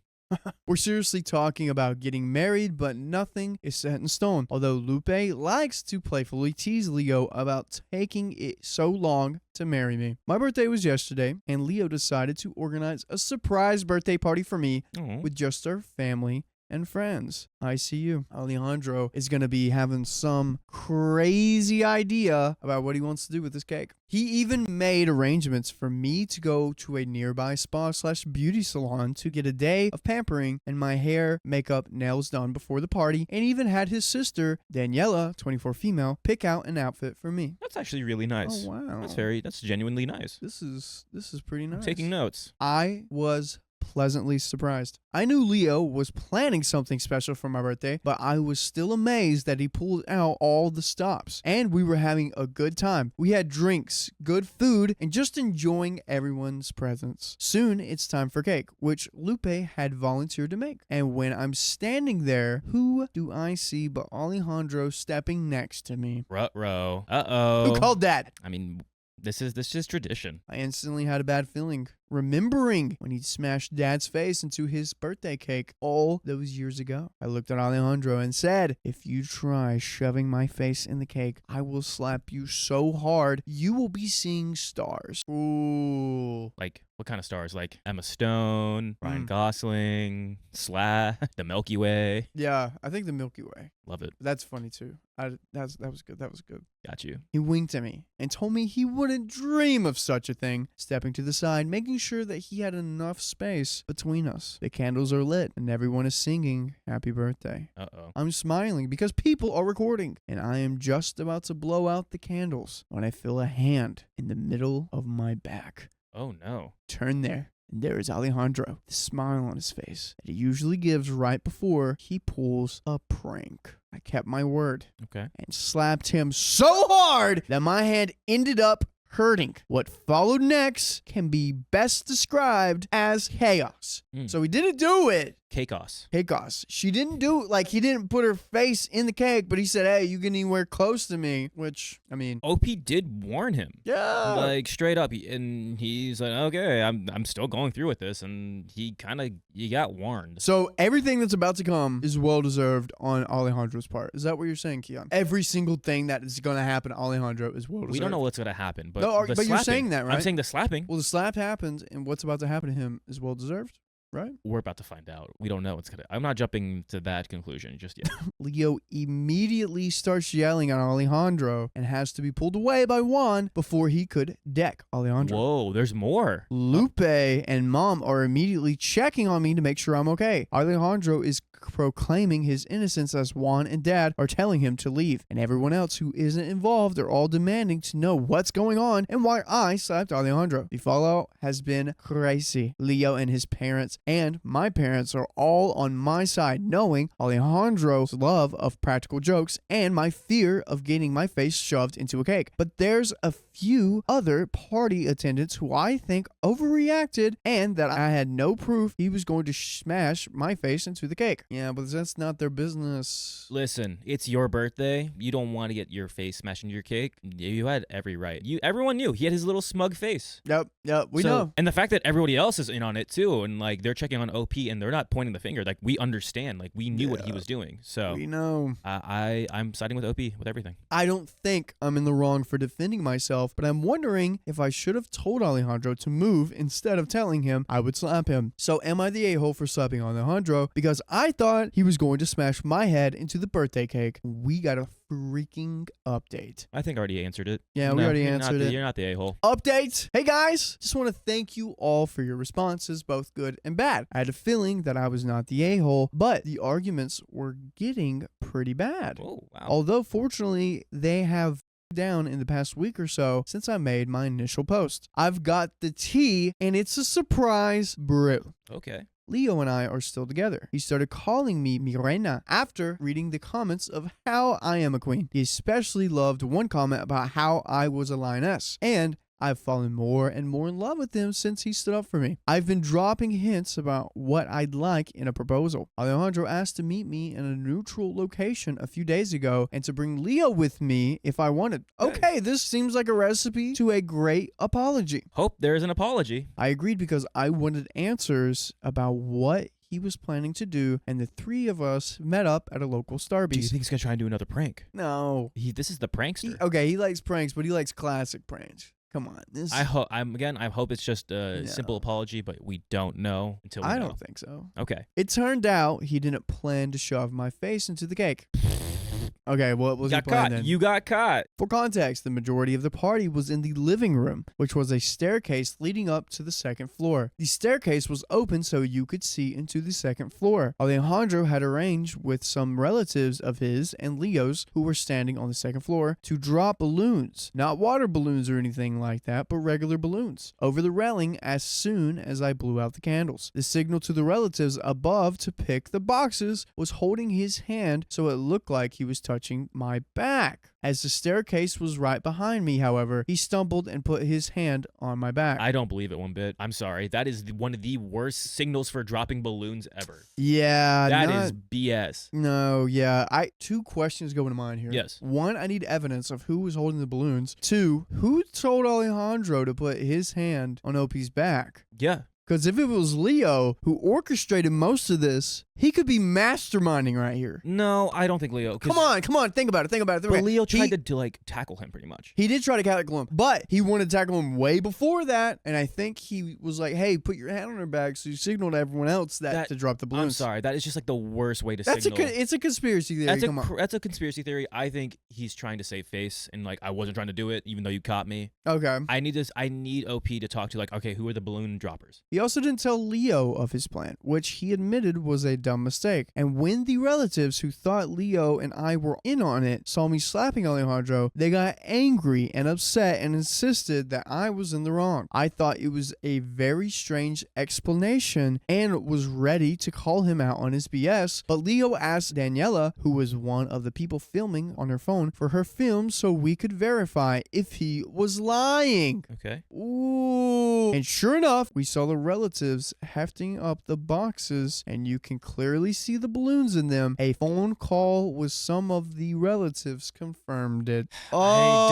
[SPEAKER 3] We're seriously talking about getting married, but nothing is set in stone. Although Lupe likes to playfully tease Leo about taking it so long to marry me. My birthday was yesterday, and Leo decided to organize a surprise birthday party for me with just our family and friends. I see you. Alejandro is going to be having some crazy idea about what he wants to do with this cake. He even made arrangements for me to go to a nearby spa/beauty salon to get a day of pampering and my hair, makeup, nails done before the party, and even had his sister, Daniela, 24 female, pick out an outfit for me.
[SPEAKER 4] That's actually really nice.
[SPEAKER 3] Oh, wow.
[SPEAKER 4] That's genuinely nice.
[SPEAKER 3] This is pretty nice.
[SPEAKER 4] I'm taking notes.
[SPEAKER 3] I was pleasantly surprised. I knew Leo was planning something special for my birthday, but I was still amazed that he pulled out all the stops. And we were having a good time. We had drinks, good food, and just enjoying everyone's presence. Soon, it's time for cake, which Lupe had volunteered to make. And when I'm standing there, who do I see but Alejandro stepping next to me?
[SPEAKER 4] Ruh-roh. Uh-oh.
[SPEAKER 3] Who called that?
[SPEAKER 4] I mean, this is tradition.
[SPEAKER 3] I instantly had a bad feeling, remembering when he smashed Dad's face into his birthday cake all those years ago. I looked at Alejandro and said, "If you try shoving my face in the cake, I will slap you so hard, you will be seeing stars." Ooh.
[SPEAKER 4] Like, what kind of stars? Like Emma Stone, Ryan Gosling, the Milky Way.
[SPEAKER 3] Yeah, I think the Milky Way.
[SPEAKER 4] Love it.
[SPEAKER 3] That's funny too. That was good. That was good.
[SPEAKER 4] Got you.
[SPEAKER 3] He winked at me and told me he wouldn't dream of such a thing, stepping to the side, making sure that he had enough space between us. The candles are lit and everyone is singing happy birthday.
[SPEAKER 4] Uh-oh.
[SPEAKER 3] I'm smiling because people are recording, and I am just about to blow out the candles when I feel a hand in the middle of my back.
[SPEAKER 4] Oh, no.
[SPEAKER 3] Turn there. And there is Alejandro, the smile on his face that he usually gives right before he pulls a prank. I kept my word.
[SPEAKER 4] Okay.
[SPEAKER 3] And slapped him so hard that my hand ended up hurting. What followed next can be best described as chaos. So he didn't do it.
[SPEAKER 4] Chaos.
[SPEAKER 3] She didn't do, like, he didn't put her face in the cake, but he said, "Hey, you get anywhere close to me," which, I mean.
[SPEAKER 4] OP did warn him.
[SPEAKER 3] Yeah.
[SPEAKER 4] Like, straight up. And he's like, okay, I'm still going through with this. And he got warned.
[SPEAKER 3] So everything that's about to come is well-deserved on Alejandro's part. Is that what you're saying, Keon? Every single thing that is going to happen to Alejandro is well-deserved.
[SPEAKER 4] We don't know what's going to happen. But,
[SPEAKER 3] but you're saying that, right?
[SPEAKER 4] I'm saying the slapping.
[SPEAKER 3] Well, the slap happened, and what's about to happen to him is well-deserved. Right?
[SPEAKER 4] We're about to find out. We don't know what's gonna. I'm not jumping to that conclusion just yet.
[SPEAKER 3] Leo immediately starts yelling at Alejandro and has to be pulled away by Juan before he could deck Alejandro.
[SPEAKER 4] Whoa, there's more.
[SPEAKER 3] Lupe and Mom are immediately checking on me to make sure I'm okay. Alejandro is proclaiming his innocence as Juan and Dad are telling him to leave, and everyone else who isn't involved are all demanding to know what's going on and why I slapped Alejandro. The fallout has been crazy. Leo and his parents and my parents are all on my side, knowing Alejandro's love of practical jokes and my fear of getting my face shoved into a cake. But there's a few other party attendants who I think overreacted and that I had no proof he was going to smash my face into the cake. Yeah, but that's not their business.
[SPEAKER 4] Listen, it's your birthday. You don't want to get your face smashed into your cake. You had every right. Everyone knew. He had his little smug face.
[SPEAKER 3] Yep, we know.
[SPEAKER 4] And the fact that everybody else is in on it too, and like they're checking on OP and they're not pointing the finger. Like, we understand. Like, we knew what he was doing. So
[SPEAKER 3] we know.
[SPEAKER 4] I'm siding with OP with everything.
[SPEAKER 3] I don't think I'm in the wrong for defending myself, but I'm wondering if I should have told Alejandro to move instead of telling him I would slap him. So am I the a-hole for slapping Alejandro because I thought he was going to smash my head into the birthday cake? We got a freaking update.
[SPEAKER 4] I think I already answered it.
[SPEAKER 3] Yeah, we already answered it.
[SPEAKER 4] You're not the a-hole.
[SPEAKER 3] Update! Hey guys! Just want to thank you all for your responses, both good and bad. I had a feeling that I was not the a-hole, but the arguments were getting pretty bad.
[SPEAKER 4] Oh, wow.
[SPEAKER 3] Although, fortunately, they have down in the past week or so since I made my initial post. I've got the tea, and it's a surprise brew.
[SPEAKER 4] Okay.
[SPEAKER 3] Leo and I are still together. He started calling me mi reina after reading the comments of how I am a queen. He especially loved one comment about how I was a lioness, and I've fallen more and more in love with him since he stood up for me. I've been dropping hints about what I'd like in a proposal. Alejandro asked to meet me in a neutral location a few days ago and to bring Leo with me if I wanted. Okay, this seems like a recipe to a great apology.
[SPEAKER 4] Hope there's an apology.
[SPEAKER 3] I agreed because I wanted answers about what he was planning to do, and the three of us met up at a local Starbucks.
[SPEAKER 4] Do you think he's gonna try and do another prank?
[SPEAKER 3] No.
[SPEAKER 4] This is the prankster.
[SPEAKER 3] He likes pranks, but he likes classic pranks. Come on.
[SPEAKER 4] I hope it's just a simple apology, but we don't know until we know.
[SPEAKER 3] I don't think so.
[SPEAKER 4] Okay.
[SPEAKER 3] It turned out he didn't plan to shove my face into the cake. Okay, what was your plan then?
[SPEAKER 4] You got caught.
[SPEAKER 3] For context, the majority of the party was in the living room, which was a staircase leading up to the second floor. The staircase was open so you could see into the second floor. Alejandro had arranged with some relatives of his and Leo's who were standing on the second floor to drop balloons. Not water balloons or anything like that, but regular balloons over the railing as soon as I blew out the candles. The signal to the relatives above to pick the boxes was holding his hand so it looked like he was touching my back. As the staircase was right behind me, however, he stumbled and put his hand on my back.
[SPEAKER 4] I don't believe it one bit. I'm sorry. That is one of the worst signals for dropping balloons ever.
[SPEAKER 3] Yeah.
[SPEAKER 4] That is BS.
[SPEAKER 3] No, yeah. Two questions go into mind here.
[SPEAKER 4] Yes.
[SPEAKER 3] One, I need evidence of who was holding the balloons. Two, who told Alejandro to put his hand on OP's back?
[SPEAKER 4] Yeah.
[SPEAKER 3] Because if it was Leo who orchestrated most of this, he could be masterminding right here.
[SPEAKER 4] No, I don't think Leo.
[SPEAKER 3] Come on. Think about it.
[SPEAKER 4] But Leo tried to tackle him pretty much.
[SPEAKER 3] He did try to tackle him, but he wanted to tackle him way before that. And I think he was like, hey, put your hand on her back. So you signaled to everyone else that to drop the balloons.
[SPEAKER 4] I'm sorry. That is just like the worst way to signal.
[SPEAKER 3] It's a conspiracy theory.
[SPEAKER 4] That's a conspiracy theory. I think he's trying to save face. And like, I wasn't trying to do it, even though you caught me.
[SPEAKER 3] Okay.
[SPEAKER 4] I need OP to talk to, like, okay, who are the balloon droppers?
[SPEAKER 3] He also didn't tell Leo of his plan, which he admitted was a dumb mistake. And when the relatives who thought Leo and I were in on it saw me slapping Alejandro, they got angry and upset and insisted that I was in the wrong. I thought it was a very strange explanation and was ready to call him out on his BS, but Leo asked Daniela, who was one of the people filming on her phone, for her film so we could verify if he was lying.
[SPEAKER 4] Okay.
[SPEAKER 3] Ooh. And sure enough, we saw the relatives hefting up the boxes, and you can clearly see the balloons in them. A phone call with some of the relatives confirmed it.
[SPEAKER 4] I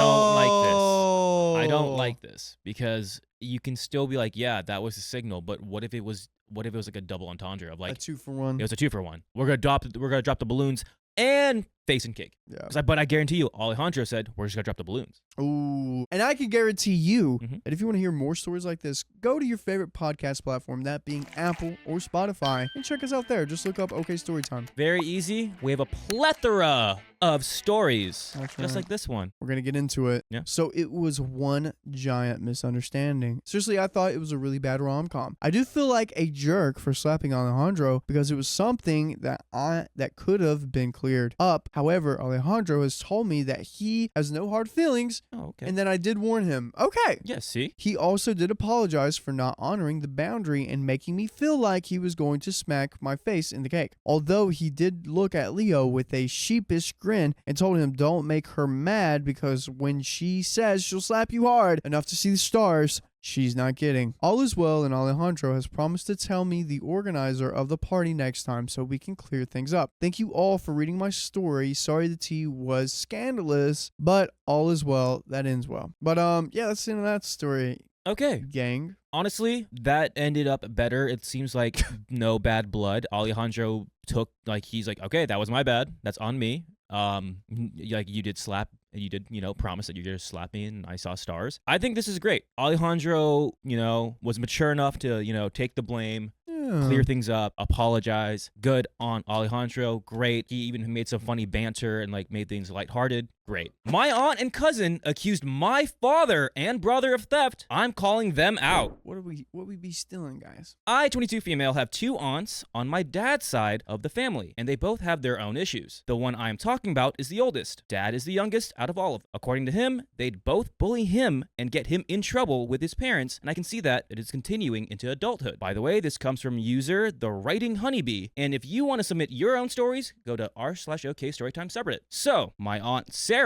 [SPEAKER 4] don't like this because you can still be like, yeah, that was a signal, but what if it was like a double entendre of like
[SPEAKER 3] a 2-for-1?
[SPEAKER 4] It was a 2-for-1. We're gonna drop the balloons and face and cake.
[SPEAKER 3] Yeah.
[SPEAKER 4] But I guarantee you, Alejandro said we're just gonna drop the balloons.
[SPEAKER 3] Ooh. And I can guarantee you that if you want to hear more stories like this, go to your favorite podcast platform, that being Apple or Spotify, and check us out there. Just look up OK Storytime.
[SPEAKER 4] Very easy. We have a plethora of stories, just like this one.
[SPEAKER 3] We're going to get into it.
[SPEAKER 4] Yeah.
[SPEAKER 3] So it was one giant misunderstanding. Seriously, I thought it was a really bad rom-com. I do feel like a jerk for slapping Alejandro because it was something that could have been cleared up. However, Alejandro has told me that he has no hard feelings.
[SPEAKER 4] Oh, okay.
[SPEAKER 3] And then I did warn him. Okay.
[SPEAKER 4] Yeah, see?
[SPEAKER 3] He also did apologize for not honoring the boundary and making me feel like he was going to smack my face in the cake. Although he did look at Leo with a sheepish grin and told him don't make her mad because when she says she'll slap you hard enough to see the stars, she's not kidding. All is well, and Alejandro has promised to tell me the organizer of the party next time so we can clear things up. Thank you all for reading my story. Sorry the tea was scandalous, but all is well. That ends well. But yeah, that's the end of that story.
[SPEAKER 4] Okay.
[SPEAKER 3] Gang.
[SPEAKER 4] Honestly, that ended up better. It seems like no bad blood. Alejandro took, like, he's like, okay, that was my bad. That's on me. Like, you did slap, and you did, promise that you're gonna slap me and I saw stars. I think this is great. Alejandro, was mature enough to, take the blame, clear things up, apologize. Good on Alejandro. Great. He even made some funny banter and, like, made things lighthearted. Great. My aunt and cousin accused my father and brother of theft. I'm calling them out.
[SPEAKER 3] What we be stealing, guys?
[SPEAKER 4] I, 22 female, have 2 aunts on my dad's side of the family, and they both have their own issues. The one I'm talking about is the oldest. Dad is the youngest out of all of them. According to him, they'd both bully him and get him in trouble with his parents, and I can see that it is continuing into adulthood. By the way, this comes from user The Writing Honeybee, and if you want to submit your own stories, go to r/OK Storytime subreddit. So, my aunt Sarah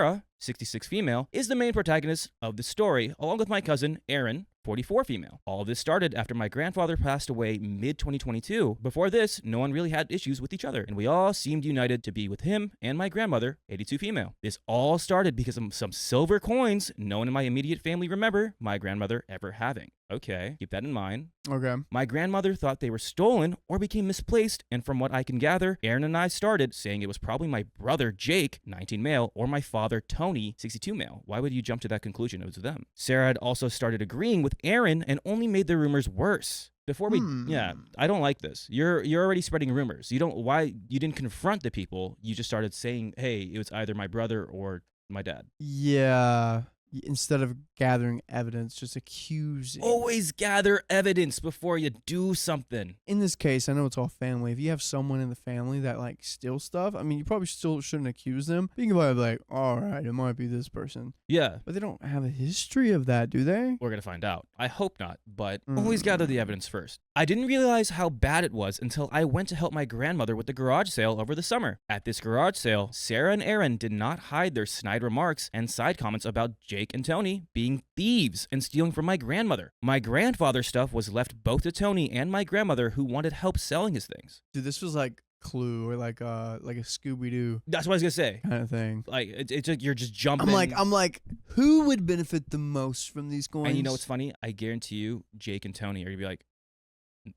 [SPEAKER 4] 66 female, is the main protagonist of the story, along with my cousin, Aaron, 44 female. All of this started after my grandfather passed away mid-2022. Before this, no one really had issues with each other, and we all seemed united to be with him and my grandmother, 82 female. This all started because of some silver coins no one in my immediate family remember my grandmother ever having. Okay, keep that in mind.
[SPEAKER 3] Okay.
[SPEAKER 4] My grandmother thought they were stolen or became misplaced, and from what I can gather, Aaron and I started saying it was probably my brother Jake, 19 male, or my father Tony, 62 male. Why would you jump to that conclusion? It was them. Sarah had also started agreeing with Aaron and only made the rumors worse. Before we, yeah, I don't like this. You're already spreading rumors. You didn't confront the people. You just started saying, hey, it was either my brother or my dad.
[SPEAKER 3] Yeah. Instead of gathering evidence, just accusing.
[SPEAKER 4] Always gather evidence before you do something.
[SPEAKER 3] In this case, I know it's all family. If you have someone in the family that like steals stuff, I mean, you probably still shouldn't accuse them. But you can probably be like, all right, it might be this person.
[SPEAKER 4] Yeah.
[SPEAKER 3] But they don't have a history of that, do they?
[SPEAKER 4] We're going to find out. I hope not, but always gather the evidence first. I didn't realize how bad it was until I went to help my grandmother with the garage sale over the summer. At this garage sale, Sarah and Aaron did not hide their snide remarks and side comments about Jake and Tony being thieves and stealing from my grandmother. My grandfather's stuff was left both to Tony and my grandmother, who wanted help selling his things.
[SPEAKER 3] Dude, this was like Clue or like a Scooby-Doo
[SPEAKER 4] That's what I was gonna say.
[SPEAKER 3] kind of thing.
[SPEAKER 4] Like it's like you're just jumping.
[SPEAKER 3] I'm like, who would benefit the most from these coins?
[SPEAKER 4] And you know what's funny? I guarantee you, Jake and Tony are gonna be like,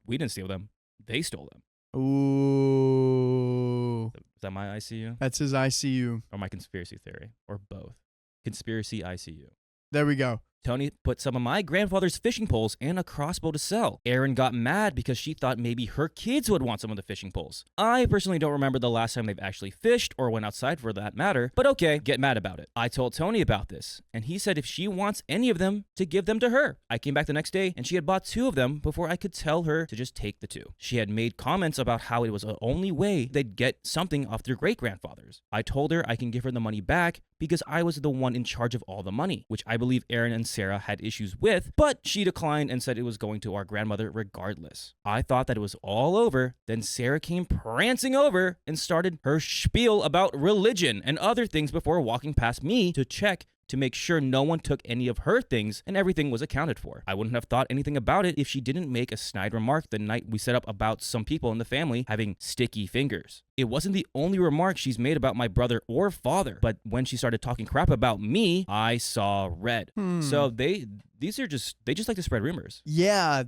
[SPEAKER 4] we didn't steal them. They stole them.
[SPEAKER 3] Ooh.
[SPEAKER 4] Is that my ICU?
[SPEAKER 3] That's his ICU.
[SPEAKER 4] Or my conspiracy theory? Or both? Conspiracy ICU.
[SPEAKER 3] There we go.
[SPEAKER 4] Tony put some of my grandfather's fishing poles and a crossbow to sell. Erin got mad because she thought maybe her kids would want some of the fishing poles. I personally don't remember the last time they've actually fished or went outside for that matter, but okay, get mad about it. I told Tony about this, and he said if she wants any of them, to give them to her. I came back the next day, and she had bought 2 of them before I could tell her to just take the 2. She had made comments about how it was the only way they'd get something off their great-grandfathers. I told her I can give her the money back because I was the one in charge of all the money, which I believe Erin and Sarah had issues with, but she declined and said it was going to our grandmother regardless. I thought that it was all over, then Sarah came prancing over and started her spiel about religion and other things before walking past me to check to make sure no one took any of her things and everything was accounted for. I wouldn't have thought anything about it if she didn't make a snide remark the night we set up about some people in the family having sticky fingers. It wasn't the only remark she's made about my brother or father, but when she started talking crap about me, I saw red. So they just like to spread rumors.
[SPEAKER 3] Yeah.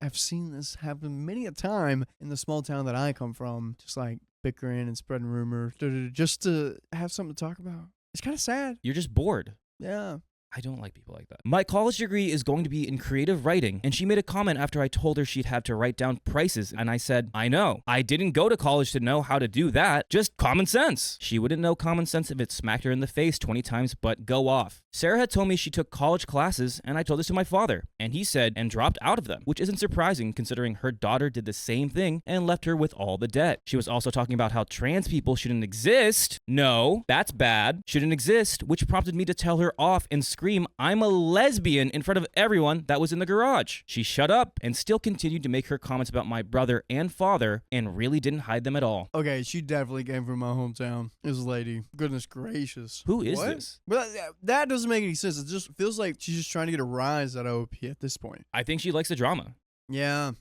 [SPEAKER 3] I've seen this happen many a time in the small town that I come from, just like bickering and spreading rumors just to have something to talk about. It's kind of sad.
[SPEAKER 4] You're just bored.
[SPEAKER 3] Yeah.
[SPEAKER 4] I don't like people like that. My college degree is going to be in creative writing, and she made a comment after I told her she'd have to write down prices, and I said, I know. I didn't go to college to know how to do that. Just common sense. She wouldn't know common sense if it smacked her in the face 20 times, but go off. Sarah had told me she took college classes, and I told this to my father, and he said, and dropped out of them, which isn't surprising considering her daughter did the same thing and left her with all the debt. She was also talking about how trans people shouldn't exist. No, that's bad. Shouldn't exist, which prompted me to tell her off and scream, I'm a lesbian in front of everyone that was in the garage. She shut up and still continued to make her comments about my brother and father and really didn't hide them at all.
[SPEAKER 3] Okay, she definitely came from my hometown. This lady. Goodness gracious.
[SPEAKER 4] Who is
[SPEAKER 3] What?
[SPEAKER 4] this?
[SPEAKER 3] But that doesn't make any sense. It just feels like she's just trying to get a rise out of OP at this point.
[SPEAKER 4] I think she likes the drama.
[SPEAKER 3] Yeah.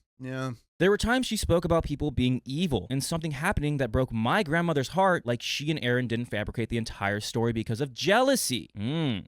[SPEAKER 4] There were times she spoke about people being evil and something happening that broke my grandmother's heart, like she and Aaron didn't fabricate the entire story because of jealousy.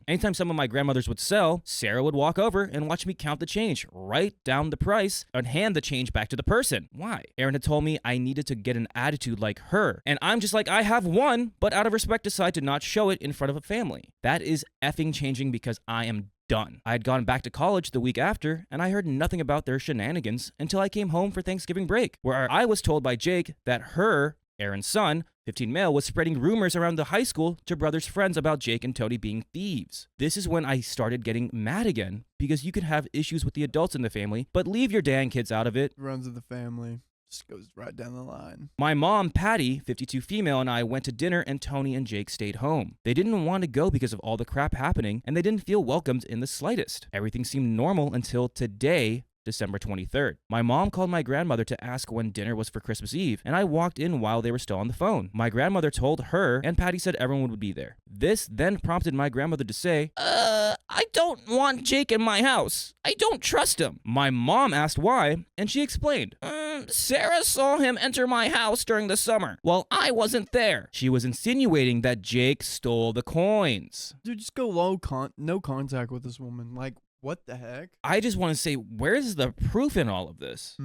[SPEAKER 4] Anytime some of my grandmothers would sell, Sarah would walk over and watch me count the change, write down the price, and hand the change back to the person. Why? Aaron had told me I needed to get an attitude like her, and I'm just like, I have one, but out of respect decide to not show it in front of a family. That is effing changing because I am done. I had gone back to college the week after, and I heard nothing about their shenanigans until I came home for Thanksgiving break, where I was told by Jake that her, Aaron's son, 15 male, was spreading rumors around the high school to brothers' friends about Jake and Tony being thieves. This is when I started getting mad again, because you can have issues with the adults in the family, but leave your dang kids out of it.
[SPEAKER 3] Runs of the family. Just goes right down the line.
[SPEAKER 4] My mom, Patty, 52 female, and I went to dinner, and Tony and Jake stayed home. They didn't want to go because of all the crap happening, and they didn't feel welcomed in the slightest. Everything seemed normal until today, December 23rd. My mom called my grandmother to ask when dinner was for Christmas Eve, and I walked in while they were still on the phone. My grandmother told her, and Patty said everyone would be there. This then prompted my grandmother to say, I don't want Jake in my house. I don't trust him. My mom asked why, and she explained, Sarah saw him enter my house during the summer. Well, I wasn't there. She was insinuating that Jake stole the coins.
[SPEAKER 3] Dude, just go no contact with this woman. Like, what the heck?
[SPEAKER 4] I just want to say, where's the proof in all of this?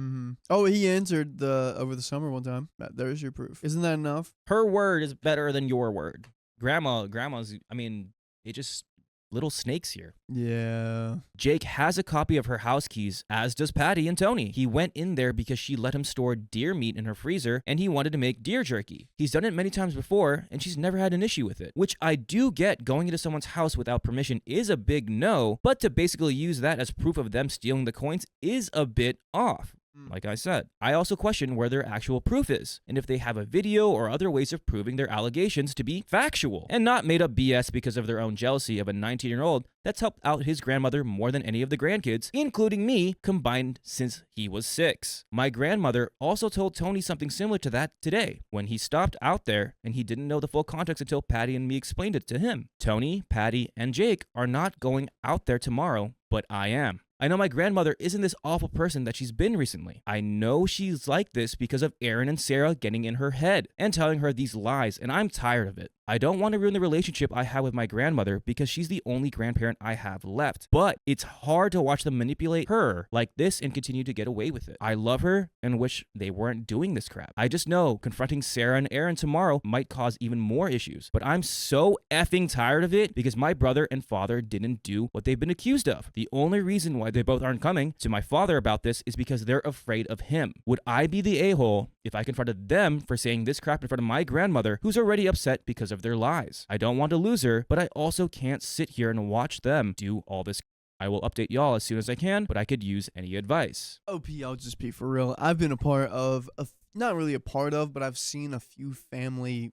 [SPEAKER 3] Oh, he entered over the summer one time. There's your proof. Isn't that enough?
[SPEAKER 4] Her word is better than your word. Grandma's, I mean, it just... little snakes here.
[SPEAKER 3] Yeah.
[SPEAKER 4] Jake has a copy of her house keys, as does Patty and Tony. He went in there because she let him store deer meat in her freezer, and he wanted to make deer jerky. He's done it many times before, and she's never had an issue with it. Which I do get, going into someone's house without permission is a big no, but to basically use that as proof of them stealing the coins is a bit off. Like I said, I also question where their actual proof is, and if they have a video or other ways of proving their allegations to be factual, and not made up BS because of their own jealousy of a 19-year-old that's helped out his grandmother more than any of the grandkids, including me, combined since he was 6. My grandmother also told Tony something similar to that today, when he stopped out there and he didn't know the full context until Patty and me explained it to him. Tony, Patty, and Jake are not going out there tomorrow, but I am. I know my grandmother isn't this awful person that she's been recently. I know she's like this because of Aaron and Sarah getting in her head and telling her these lies, and I'm tired of it. I don't want to ruin the relationship I have with my grandmother because she's the only grandparent I have left. But it's hard to watch them manipulate her like this and continue to get away with it. I love her and wish they weren't doing this crap. I just know confronting Sarah and Aaron tomorrow might cause even more issues. But I'm so effing tired of it because my brother and father didn't do what they've been accused of. The only reason why they both aren't coming to my father about this is because they're afraid of him. Would I be the a-hole if I confronted them for saying this crap in front of my grandmother, who's already upset because of their lies? I don't want to lose her, but I also can't sit here and watch them do all this. I will update y'all as soon as I can, but I could use any advice.
[SPEAKER 3] OP, I'll just be for real. I've been a part of, not really a part of, but I've seen a few family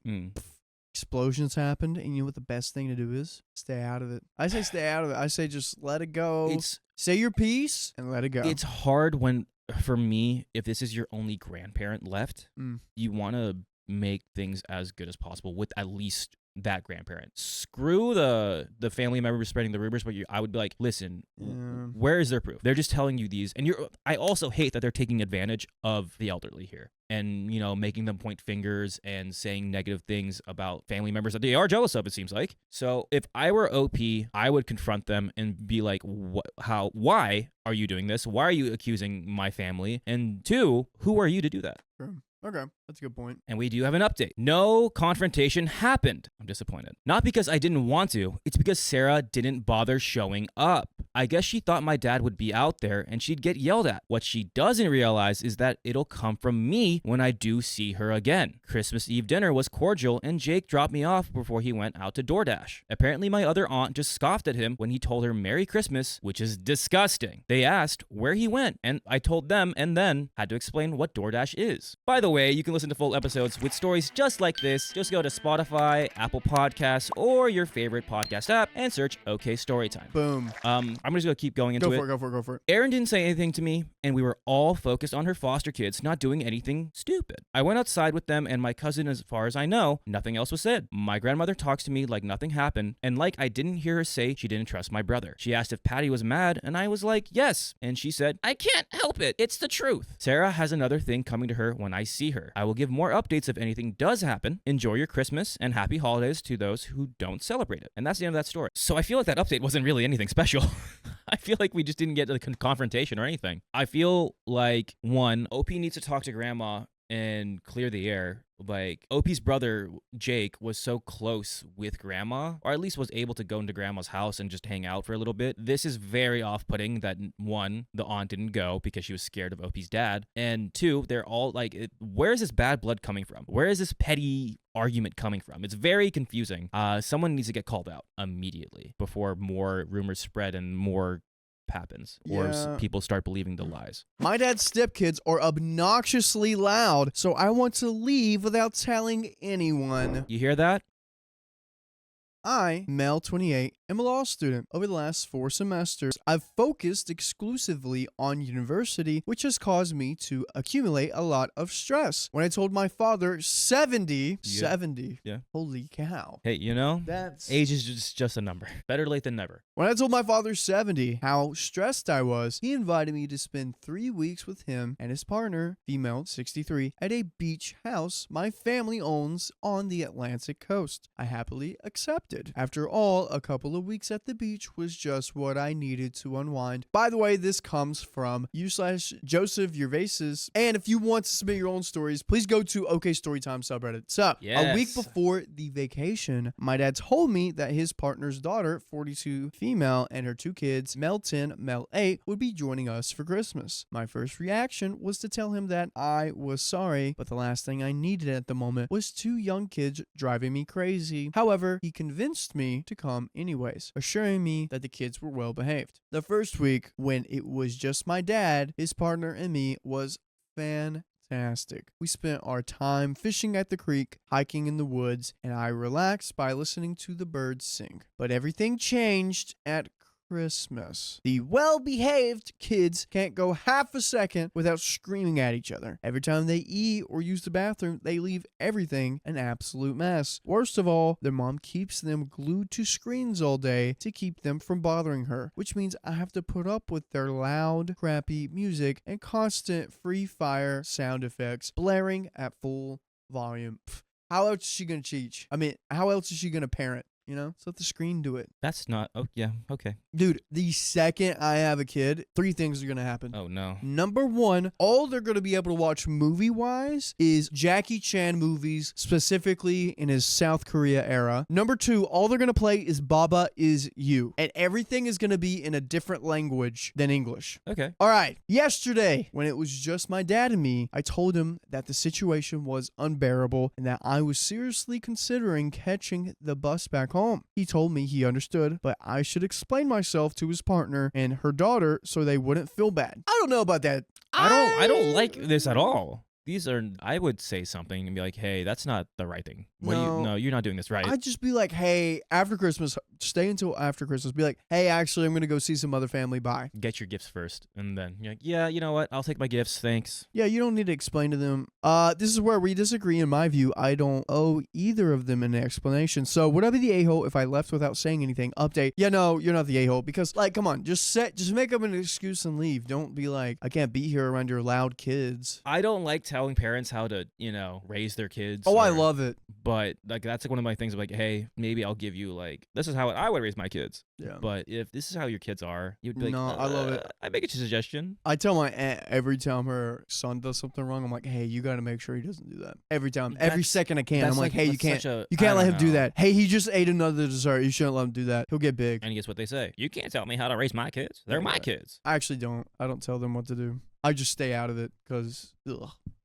[SPEAKER 3] explosions happen, and you know what the best thing to do is? Stay out of it. I say stay out of it. I say just let it go. Say your piece and let it go.
[SPEAKER 4] It's hard when, for me, if this is your only grandparent left, you want to make things as good as possible with at least that grandparent. Screw the family members spreading the rumors, but I would be like, listen, where is their proof? They're just telling you these, and I also hate that they're taking advantage of the elderly here, and making them point fingers and saying negative things about family members that they are jealous of, it seems like. So if I were OP, I would confront them and be like, why are you doing this? Why are you accusing my family? And 2, who are you to do that?
[SPEAKER 3] Sure. Okay, that's a good point.
[SPEAKER 4] And we do have an update. No confrontation happened. I'm disappointed. Not because I didn't want to, it's because Sarah didn't bother showing up. I guess she thought my dad would be out there and she'd get yelled at. What she doesn't realize is that it'll come from me when I do see her again. Christmas Eve dinner was cordial and Jake dropped me off before he went out to DoorDash. Apparently my other aunt just scoffed at him when he told her Merry Christmas, which is disgusting. They asked where he went and I told them and then had to explain what DoorDash is. By the way, you can listen to full episodes with stories just like this. Just go to Spotify, Apple Podcasts, or your favorite podcast app and search OK Storytime.
[SPEAKER 3] Boom.
[SPEAKER 4] I'm just going to keep going into it.
[SPEAKER 3] Go for it.
[SPEAKER 4] Erin didn't say anything to me, and we were all focused on her foster kids not doing anything stupid. I went outside with them and my cousin. As far as I know, nothing else was said. My grandmother talks to me like nothing happened, and like I didn't hear her say she didn't trust my brother. She asked if Patty was mad, and I was like, yes. And she said, I can't help it. It's the truth. Sarah has another thing coming to her when I see her. I will give more updates if anything does happen. Enjoy your Christmas and happy holidays to those who don't celebrate it. And that's the end of that story. So I feel like that update wasn't really anything special. I feel like we just didn't get a confrontation or anything. I feel like, 1, OP needs to talk to grandma and clear the air. Like, OP's brother, Jake, was so close with grandma, or at least was able to go into grandma's house and just hang out for a little bit. This is very off-putting that, 1, the aunt didn't go because she was scared of OP's dad, and 2, they're all like, where is this bad blood coming from? Where is this petty argument coming from? It's very confusing. Someone needs to get called out immediately before more rumors spread and more happens, or people start believing the lies.
[SPEAKER 3] My dad's stepkids are obnoxiously loud, so I want to leave without telling anyone.
[SPEAKER 4] You hear that?
[SPEAKER 3] I, male 28, am a law student. Over the last 4 semesters, I've focused exclusively on university, which has caused me to accumulate a lot of stress. When I told my father 70,
[SPEAKER 4] Yeah.
[SPEAKER 3] holy cow.
[SPEAKER 4] Hey, you know,
[SPEAKER 3] That's
[SPEAKER 4] age is just a number. Better late than never.
[SPEAKER 3] When I told my father 70 how stressed I was, he invited me to spend 3 weeks with him and his partner, female 63, at a beach house my family owns on the Atlantic coast. I happily accepted. After all, a couple of weeks at the beach was just what I needed to unwind. By the way, this comes from u/Joseph Gervaises. And if you want to submit your own stories, please go to OK Storytime subreddit. So, a week
[SPEAKER 4] Yes.
[SPEAKER 3] before the vacation, my dad told me that his partner's daughter, 42 female, and her 2 kids, male 10, male 8, would be joining us for Christmas. My first reaction was to tell him that I was sorry, but the last thing I needed at the moment was 2 young kids driving me crazy. However, he convinced me to come anyways, assuring me that the kids were well behaved. The first week, when it was just my dad, his partner, and me, was fantastic. We spent our time fishing at the creek, hiking in the woods, and I relaxed by listening to the birds sing. But everything changed at Christmas. The well-behaved kids can't go half a second without screaming at each other. Every time they eat or use the bathroom, they leave everything an absolute mess. Worst of all, their mom keeps them glued to screens all day to keep them from bothering her, which means I have to put up with their loud, crappy music and constant free fire sound effects blaring at full volume. How else is she gonna teach? I mean, how else is she gonna parent? You know, so let the screen do it.
[SPEAKER 4] That's not. Oh, yeah. Okay.
[SPEAKER 3] Dude, the second I have a kid, 3 things are going to happen.
[SPEAKER 4] Oh, no.
[SPEAKER 3] Number 1, all they're going to be able to watch movie-wise is Jackie Chan movies, specifically in his South Korea era. Number 2, all they're going to play is Baba Is You. And everything is going to be in a different language than English.
[SPEAKER 4] Okay.
[SPEAKER 3] All right. Yesterday, when it was just my dad and me, I told him that the situation was unbearable and that I was seriously considering catching the bus back home. He told me he understood, but I should explain myself to his partner and her daughter so they wouldn't feel bad. I don't know about that.
[SPEAKER 4] I don't like this at all. These are, I would say something and be like, hey, that's not the right thing. No, you're not doing this right.
[SPEAKER 3] I'd just be like, hey, after Christmas, stay until after Christmas. Be like, hey, actually, I'm going to go see some other family. Bye.
[SPEAKER 4] Get your gifts first. And then you're like, yeah, you know what? I'll take my gifts. Thanks.
[SPEAKER 3] Yeah, you don't need to explain to them. This is where we disagree in my view. I don't owe either of them an explanation. So would I be the a-hole if I left without saying anything? Update. Yeah, no, you're not the a-hole because, like, come on, just make up an excuse and leave. Don't be like, I can't be here around your loud kids.
[SPEAKER 4] I don't like telling parents how to, raise their kids.
[SPEAKER 3] Oh, I love it.
[SPEAKER 4] But like that's like one of my things of like, hey, maybe I'll give you like this is how I would raise my kids.
[SPEAKER 3] Yeah.
[SPEAKER 4] But if this is how your kids are, you'd be like,
[SPEAKER 3] No, I love it.
[SPEAKER 4] I make a suggestion.
[SPEAKER 3] I tell my aunt every time her son does something wrong, I'm like, hey, you got to make sure he doesn't do that. Every time, every second I can. I'm like, hey, you can't let him do that. Hey, he just ate another dessert. You shouldn't let him do that. He'll get big.
[SPEAKER 4] And guess what they say? You can't tell me how to raise my kids. They're my kids.
[SPEAKER 3] I actually don't. I don't tell them what to do. I just stay out of it because,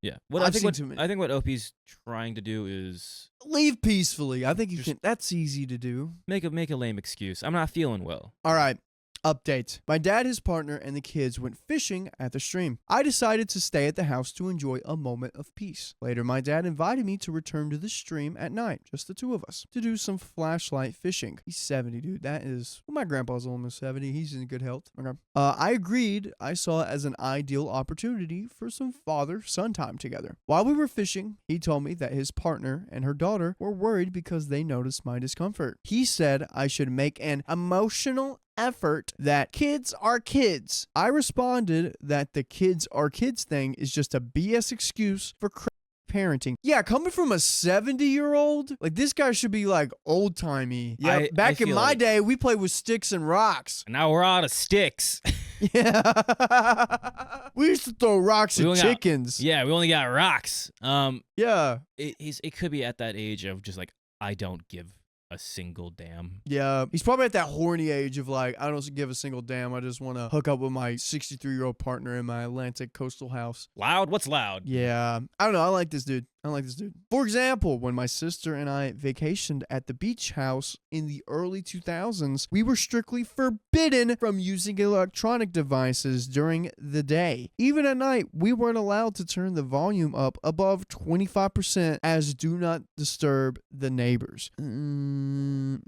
[SPEAKER 4] Yeah. What I think what OP's trying to do is
[SPEAKER 3] leave peacefully. I think you can. That's easy to do.
[SPEAKER 4] make a lame excuse. I'm not feeling well.
[SPEAKER 3] All right. Update. My dad, his partner, and the kids went fishing at the stream. I decided to stay at the house to enjoy a moment of peace. Later, my dad invited me to return to the stream at night, just the 2 of us, to do some flashlight fishing. He's 70, dude. That is... Well, my grandpa's almost 70. He's in good health. Okay. I agreed. I saw it as an ideal opportunity for some father-son time together. While we were fishing, he told me that his partner and her daughter were worried because they noticed my discomfort. He said I should make an emotional effort that kids are kids. I responded that the kids are kids thing is just a BS excuse for parenting. Yeah, coming from a 70-year-old, like this guy should be like old-timey. Yeah, back in my day, we played with sticks and rocks.
[SPEAKER 4] Now we're out of sticks.
[SPEAKER 3] Yeah. We used to throw rocks at chickens.
[SPEAKER 4] We only got rocks.
[SPEAKER 3] Yeah.
[SPEAKER 4] It could be at that age of just like, I don't give a single damn.
[SPEAKER 3] Yeah, he's probably at that horny age of like, I don't give a single damn. I just want to hook up with my 63-year-old partner in my Atlantic coastal house.
[SPEAKER 4] Loud? What's loud?
[SPEAKER 3] Yeah, I don't know. I like this dude. For example, when my sister and I vacationed at the beach house in the early 2000s, we were strictly forbidden from using electronic devices during the day. Even at night, we weren't allowed to turn the volume up above 25% as do not disturb the neighbors.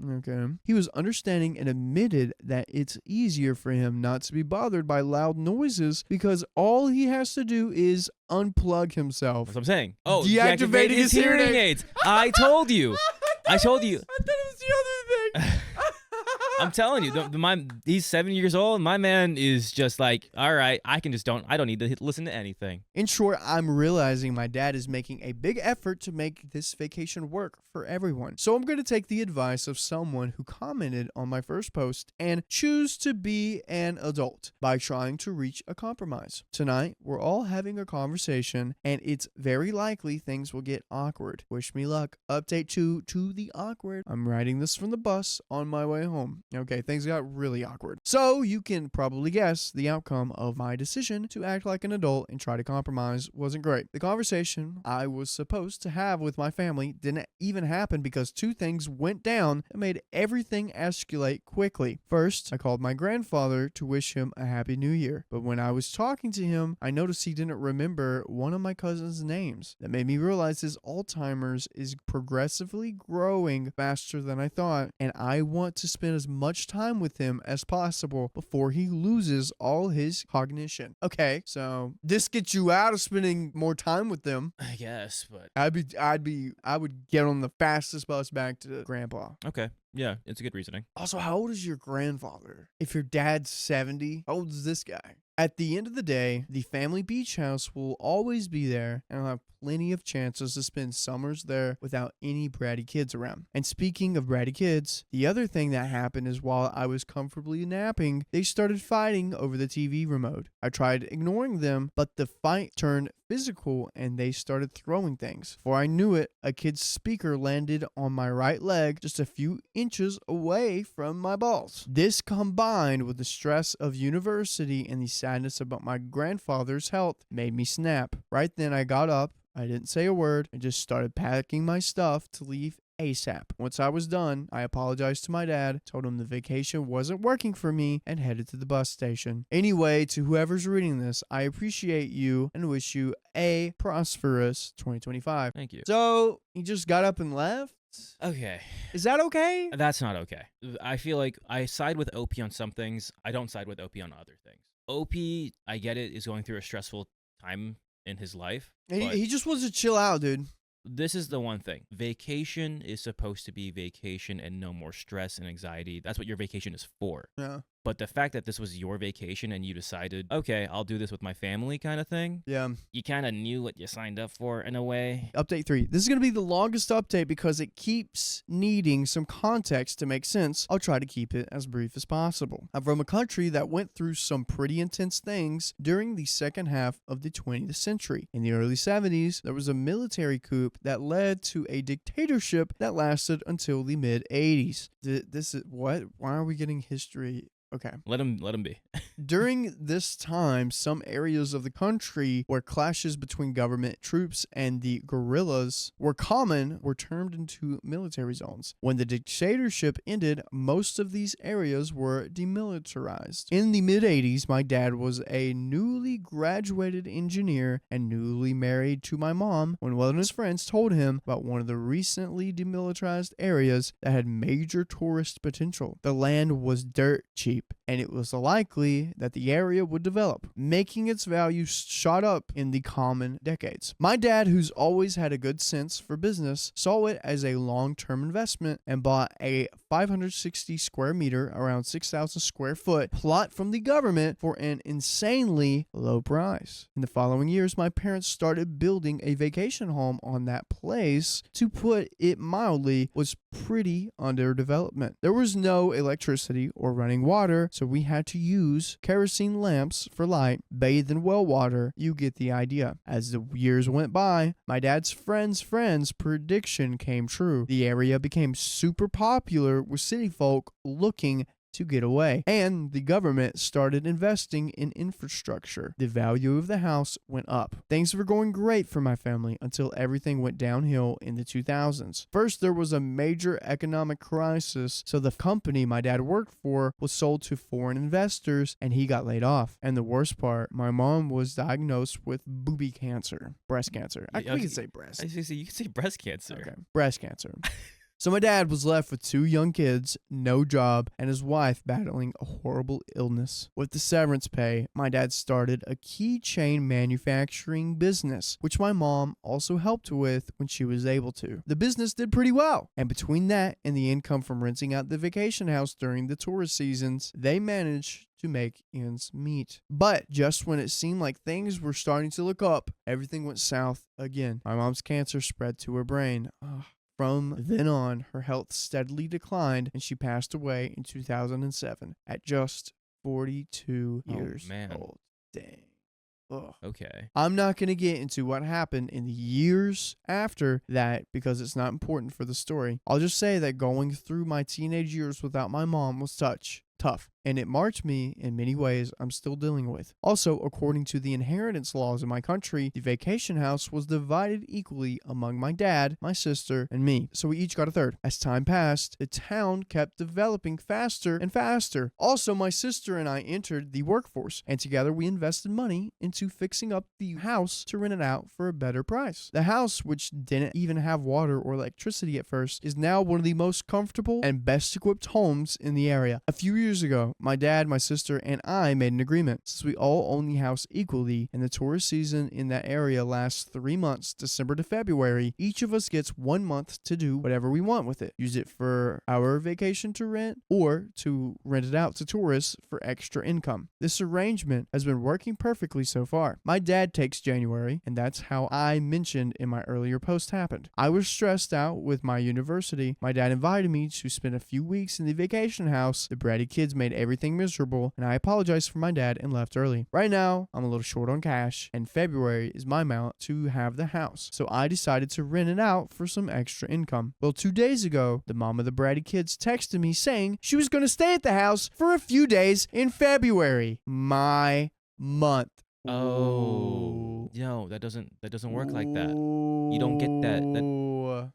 [SPEAKER 3] Okay. He was understanding and admitted that it's easier for him not to be bothered by loud noises because all he has to do is unplug himself.
[SPEAKER 4] That's what I'm saying. Oh,
[SPEAKER 3] Deactivating his hearing
[SPEAKER 4] aids. I told you. I told you.
[SPEAKER 3] I thought it was the other thing.
[SPEAKER 4] I'm telling you, he's 7 years old. My man is just like, all right, I don't need to listen to anything.
[SPEAKER 3] In short, I'm realizing my dad is making a big effort to make this vacation work for everyone. So I'm going to take the advice of someone who commented on my first post and choose to be an adult by trying to reach a compromise. Tonight, we're all having a conversation, and it's very likely things will get awkward. Wish me luck. Update 2 to the awkward. I'm writing this from the bus on my way home. Okay, things got really awkward. So you can probably guess the outcome of my decision to act like an adult and try to compromise wasn't great. The conversation I was supposed to have with my family didn't even happen because two things went down that made everything escalate quickly. First, I called my grandfather to wish him a happy new year. But when I was talking to him, I noticed he didn't remember one of my cousin's names. That made me realize his Alzheimer's is progressively growing faster than I thought, and I want to spend as much time with him as possible before he loses all his cognition. Okay, so this gets you out of spending more time with them.
[SPEAKER 4] I guess, but
[SPEAKER 3] I would get on the fastest bus back to grandpa.
[SPEAKER 4] okay. Yeah, it's a good reasoning.
[SPEAKER 3] Also, how old is your grandfather? If your dad's 70, how old is this guy? At the end of the day, the family beach house will always be there, and I'll have plenty of chances to spend summers there without any bratty kids around. And speaking of bratty kids, the other thing that happened is while I was comfortably napping, they started fighting over the TV remote. I tried ignoring them, but the fight turned physical and they started throwing things. Before I knew it, a kid's speaker landed on my right leg just a few inches away from my balls. This combined with the stress of university and the sadness about my grandfather's health made me snap. Right then I got up, I didn't say a word, and just started packing my stuff to leave ASAP. Once I was done, I apologized to my dad, told him the vacation wasn't working for me, and headed to the bus station. Anyway, to whoever's reading this, I appreciate you and wish you a prosperous 2025.
[SPEAKER 4] Thank you.
[SPEAKER 3] So, he just got up and left?
[SPEAKER 4] Okay.
[SPEAKER 3] Is that okay?
[SPEAKER 4] That's not okay. I feel like I side with OP on some things. I don't side with OP on other things. OP, I get it, is going through a stressful time in his life.
[SPEAKER 3] He just wants to chill out, dude.
[SPEAKER 4] This is the one thing. Vacation is supposed to be vacation and no more stress and anxiety. That's what your vacation is for.
[SPEAKER 3] Yeah.
[SPEAKER 4] But the fact that this was your vacation and you decided, okay, I'll do this with my family kind of thing.
[SPEAKER 3] Yeah.
[SPEAKER 4] You kind of knew what you signed up for in a way.
[SPEAKER 3] Update 3. This is going to be the longest update because it keeps needing some context to make sense. I'll try to keep it as brief as possible. I'm from a country that went through some pretty intense things during the second half of the 20th century. In the early 70s, there was a military coup that led to a dictatorship that lasted until the mid-80s. This is what? Why are we getting history? Okay.
[SPEAKER 4] Let him be.
[SPEAKER 3] During this time, some areas of the country where clashes between government troops and the guerrillas were common were turned into military zones. When the dictatorship ended, most of these areas were demilitarized. In the mid-80s, my dad was a newly graduated engineer and newly married to my mom when one of his friends told him about one of the recently demilitarized areas that had major tourist potential. The land was dirt cheap, and it was likely that the area would develop, making its value shot up in the common decades. My dad, who's always had a good sense for business, saw it as a long-term investment and bought a 560 square meter, around 6,000 square foot plot from the government for an insanely low price. In the following years, my parents started building a vacation home on that place. To put it mildly, was pretty under development. There was no electricity or running water, so we had to use kerosene lamps for light, bathe in well water. You get the idea. As the years went by, my dad's friend's prediction came true. The area became super popular with city folk looking to get away, and the government started investing in infrastructure. The value of the house went up. Things were going great for my family until everything went downhill in the 2000s. First, there was a major economic crisis, so the company my dad worked for was sold to foreign investors, and he got laid off. And the worst part, my mom was diagnosed with booby cancer, breast cancer. We can say breast.
[SPEAKER 4] You can say breast cancer.
[SPEAKER 3] Okay, breast cancer. So my dad was left with 2 young kids, no job, and his wife battling a horrible illness. With the severance pay, my dad started a keychain manufacturing business, which my mom also helped with when she was able to. The business did pretty well, and between that and the income from renting out the vacation house during the tourist seasons, they managed to make ends meet. But just when it seemed like things were starting to look up, everything went south again. My mom's cancer spread to her brain. From then on, her health steadily declined, and she passed away in 2007 at just 42 years old. Dang. Ugh.
[SPEAKER 4] Okay.
[SPEAKER 3] I'm not going to get into what happened in the years after that because it's not important for the story. I'll just say that going through my teenage years without my mom was tough, and it marked me in many ways I'm still dealing with. Also, according to the inheritance laws in my country, the vacation house was divided equally among my dad, my sister, and me, so we each got a third. As time passed, the town kept developing faster and faster. Also, my sister and I entered the workforce, and together we invested money into fixing up the house to rent it out for a better price. The house, which didn't even have water or electricity at first, is now one of the most comfortable and best equipped homes in the area. A few years ago, my dad, my sister, and I made an agreement. Since we all own the house equally and the tourist season in that area lasts 3 months, December to February, each of us gets 1 month to do whatever we want with it. Use it for our vacation to rent or to rent it out to tourists for extra income. This arrangement has been working perfectly so far. My dad takes January, and that's how I mentioned in my earlier post happened. I was stressed out with my university. My dad invited me to spend a few weeks in the vacation house. The bratty kids made everything miserable, and I apologized for my dad and left early. Right now, I'm a little short on cash, and February is my amount to have the house, so I decided to rent it out for some extra income. Well, 2 days ago, the mom of the bratty kids texted me saying she was going to stay at the house for a few days in February. My month.
[SPEAKER 4] Oh. No, that doesn't work like that. You don't get that.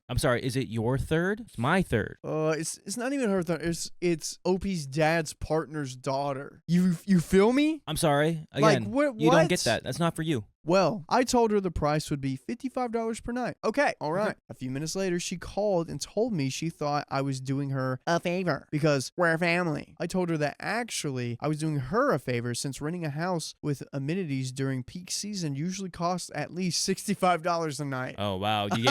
[SPEAKER 4] I'm sorry, is it your third? It's my third.
[SPEAKER 3] It's not even her third. It's OP's dad's partner's daughter. You feel me?
[SPEAKER 4] I'm sorry. Again,
[SPEAKER 3] what?
[SPEAKER 4] You don't get that. That's not for you.
[SPEAKER 3] Well, I told her the price would be $55 per night. Okay, all right. A few minutes later, she called and told me she thought I was doing her a favor because we're a family. I told her that actually I was doing her a favor since renting a house with amenities during peak season usually costs at least $65 a night.
[SPEAKER 4] Oh, wow. You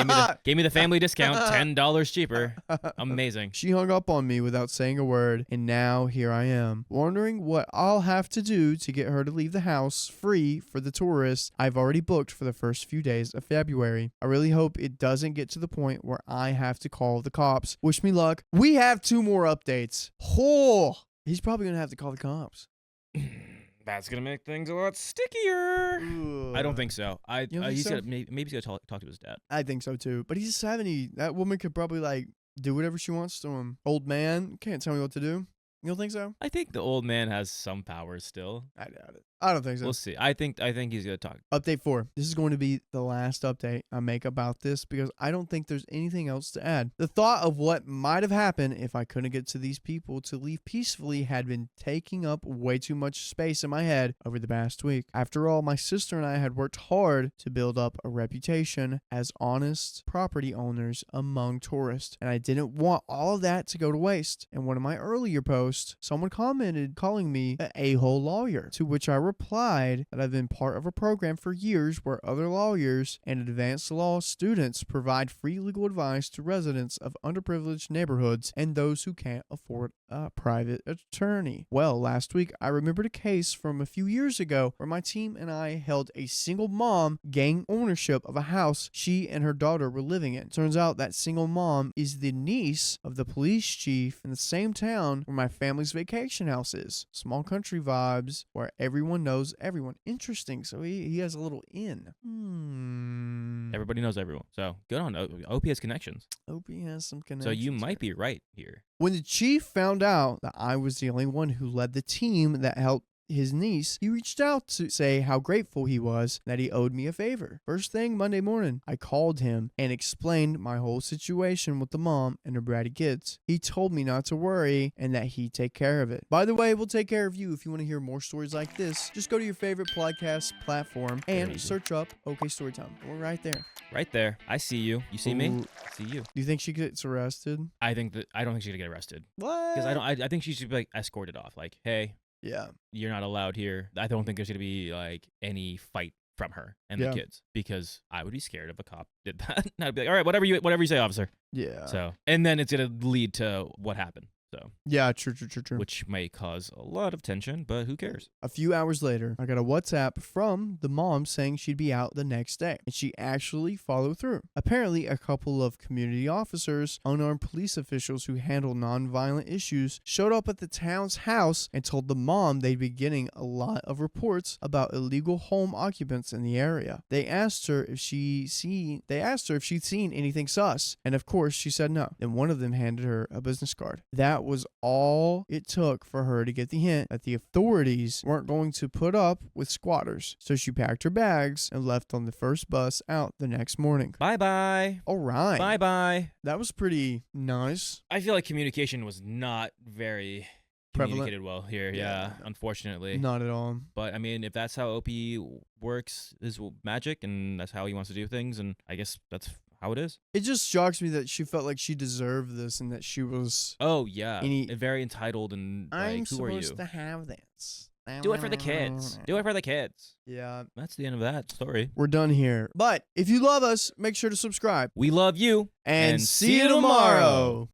[SPEAKER 4] gave me the family discount, $10 cheaper. Amazing.
[SPEAKER 3] She hung up on me without saying a word, and now here I am, wondering what I'll have to do to get her to leave the house free for the tourists I've already booked for the first few days of February. I really hope it doesn't get to the point where I have to call the cops. Wish me luck. We have 2 more updates. Oh, he's probably going to have to call the cops.
[SPEAKER 4] That's going to make things a lot stickier.
[SPEAKER 3] Ugh.
[SPEAKER 4] I don't think so.
[SPEAKER 3] He's
[SPEAKER 4] maybe he's going to talk to his dad.
[SPEAKER 3] I think so too. But he's 70. That woman could probably do whatever she wants to him. Old man, can't tell me what to do. You don't think so?
[SPEAKER 4] I think the old man has some powers still.
[SPEAKER 3] I doubt it. I don't think so.
[SPEAKER 4] We'll see. I think he's going to talk.
[SPEAKER 3] Update 4. This is going to be the last update I make about this because I don't think there's anything else to add. The thought of what might have happened if I couldn't get to these people to leave peacefully had been taking up way too much space in my head over the past week. After all, my sister and I had worked hard to build up a reputation as honest property owners among tourists, and I didn't want all of that to go to waste. In one of my earlier posts, someone commented calling me an a-hole lawyer, to which I replied that I've been part of a program for years where other lawyers and advanced law students provide free legal advice to residents of underprivileged neighborhoods and those who can't afford a private attorney. Well, last week I remembered a case from a few years ago where my team and I held a single mom gain ownership of a house she and her daughter were living in. Turns out that single mom is the niece of the police chief in the same town where my family's vacation house is. Small country vibes where everyone knows everyone. Interesting. So he has a little in.
[SPEAKER 4] Everybody knows everyone. So good on OP has connections.
[SPEAKER 3] OP has some connections.
[SPEAKER 4] So you might be right here.
[SPEAKER 3] When the chief found out that I was the only one who led the team that helped his niece, he reached out to say how grateful he was that he owed me a favor. First thing Monday morning, I called him and explained my whole situation with the mom and her bratty kids. He told me not to worry and that he'd take care of it. By the way, we'll take care of you. If you want to hear more stories like this, just go to your favorite podcast platform and search up OK Storytime. We're right there.
[SPEAKER 4] Right there. I see you. You see me?
[SPEAKER 3] Ooh.
[SPEAKER 4] I see you.
[SPEAKER 3] Do you think she gets arrested?
[SPEAKER 4] I don't think she's gonna get arrested.
[SPEAKER 3] What?
[SPEAKER 4] Because I think she should be like escorted off. Like, hey,
[SPEAKER 3] Yeah.
[SPEAKER 4] you're not allowed here. I don't think there's gonna be like any fight from her and
[SPEAKER 3] Yeah.
[SPEAKER 4] the kids, because I would be scared if a cop did that. And I'd be like, all right, whatever you say, officer.
[SPEAKER 3] Yeah.
[SPEAKER 4] So, and then it's gonna lead to what happened. So,
[SPEAKER 3] Yeah, true.
[SPEAKER 4] which may cause a lot of tension, but who cares?
[SPEAKER 3] A few hours later, I got a WhatsApp from the mom saying she'd be out the next day, and she actually followed through. Apparently, a couple of community officers, unarmed police officials who handle nonviolent issues, showed up at the town's house and told the mom they'd be getting a lot of reports about illegal home occupants in the area. They asked her if she'd seen anything sus, and of course she said no. Then one of them handed her a business card. That was all it took for her to get the hint that the authorities weren't going to put up with squatters. So she packed her bags and left on the first bus out the next morning.
[SPEAKER 4] Bye-bye.
[SPEAKER 3] All right.
[SPEAKER 4] Bye-bye.
[SPEAKER 3] That was pretty nice.
[SPEAKER 4] I feel like communication was not very
[SPEAKER 3] Prevalent.
[SPEAKER 4] communicated well here. Yeah, unfortunately.
[SPEAKER 3] Not at all.
[SPEAKER 4] But I mean, if that's how OP works, is magic, and that's how he wants to do things, and I guess that's how it is.
[SPEAKER 3] It just shocks me that she felt like she deserved this and that she was...
[SPEAKER 4] Oh yeah, very entitled and
[SPEAKER 3] I'm
[SPEAKER 4] like, who are you?
[SPEAKER 3] supposed to have this.
[SPEAKER 4] Do it for the kids. Do it for the kids.
[SPEAKER 3] Yeah.
[SPEAKER 4] That's the end of that story.
[SPEAKER 3] We're done here. But if you love us, make sure to subscribe.
[SPEAKER 4] We love you.
[SPEAKER 3] And see you tomorrow.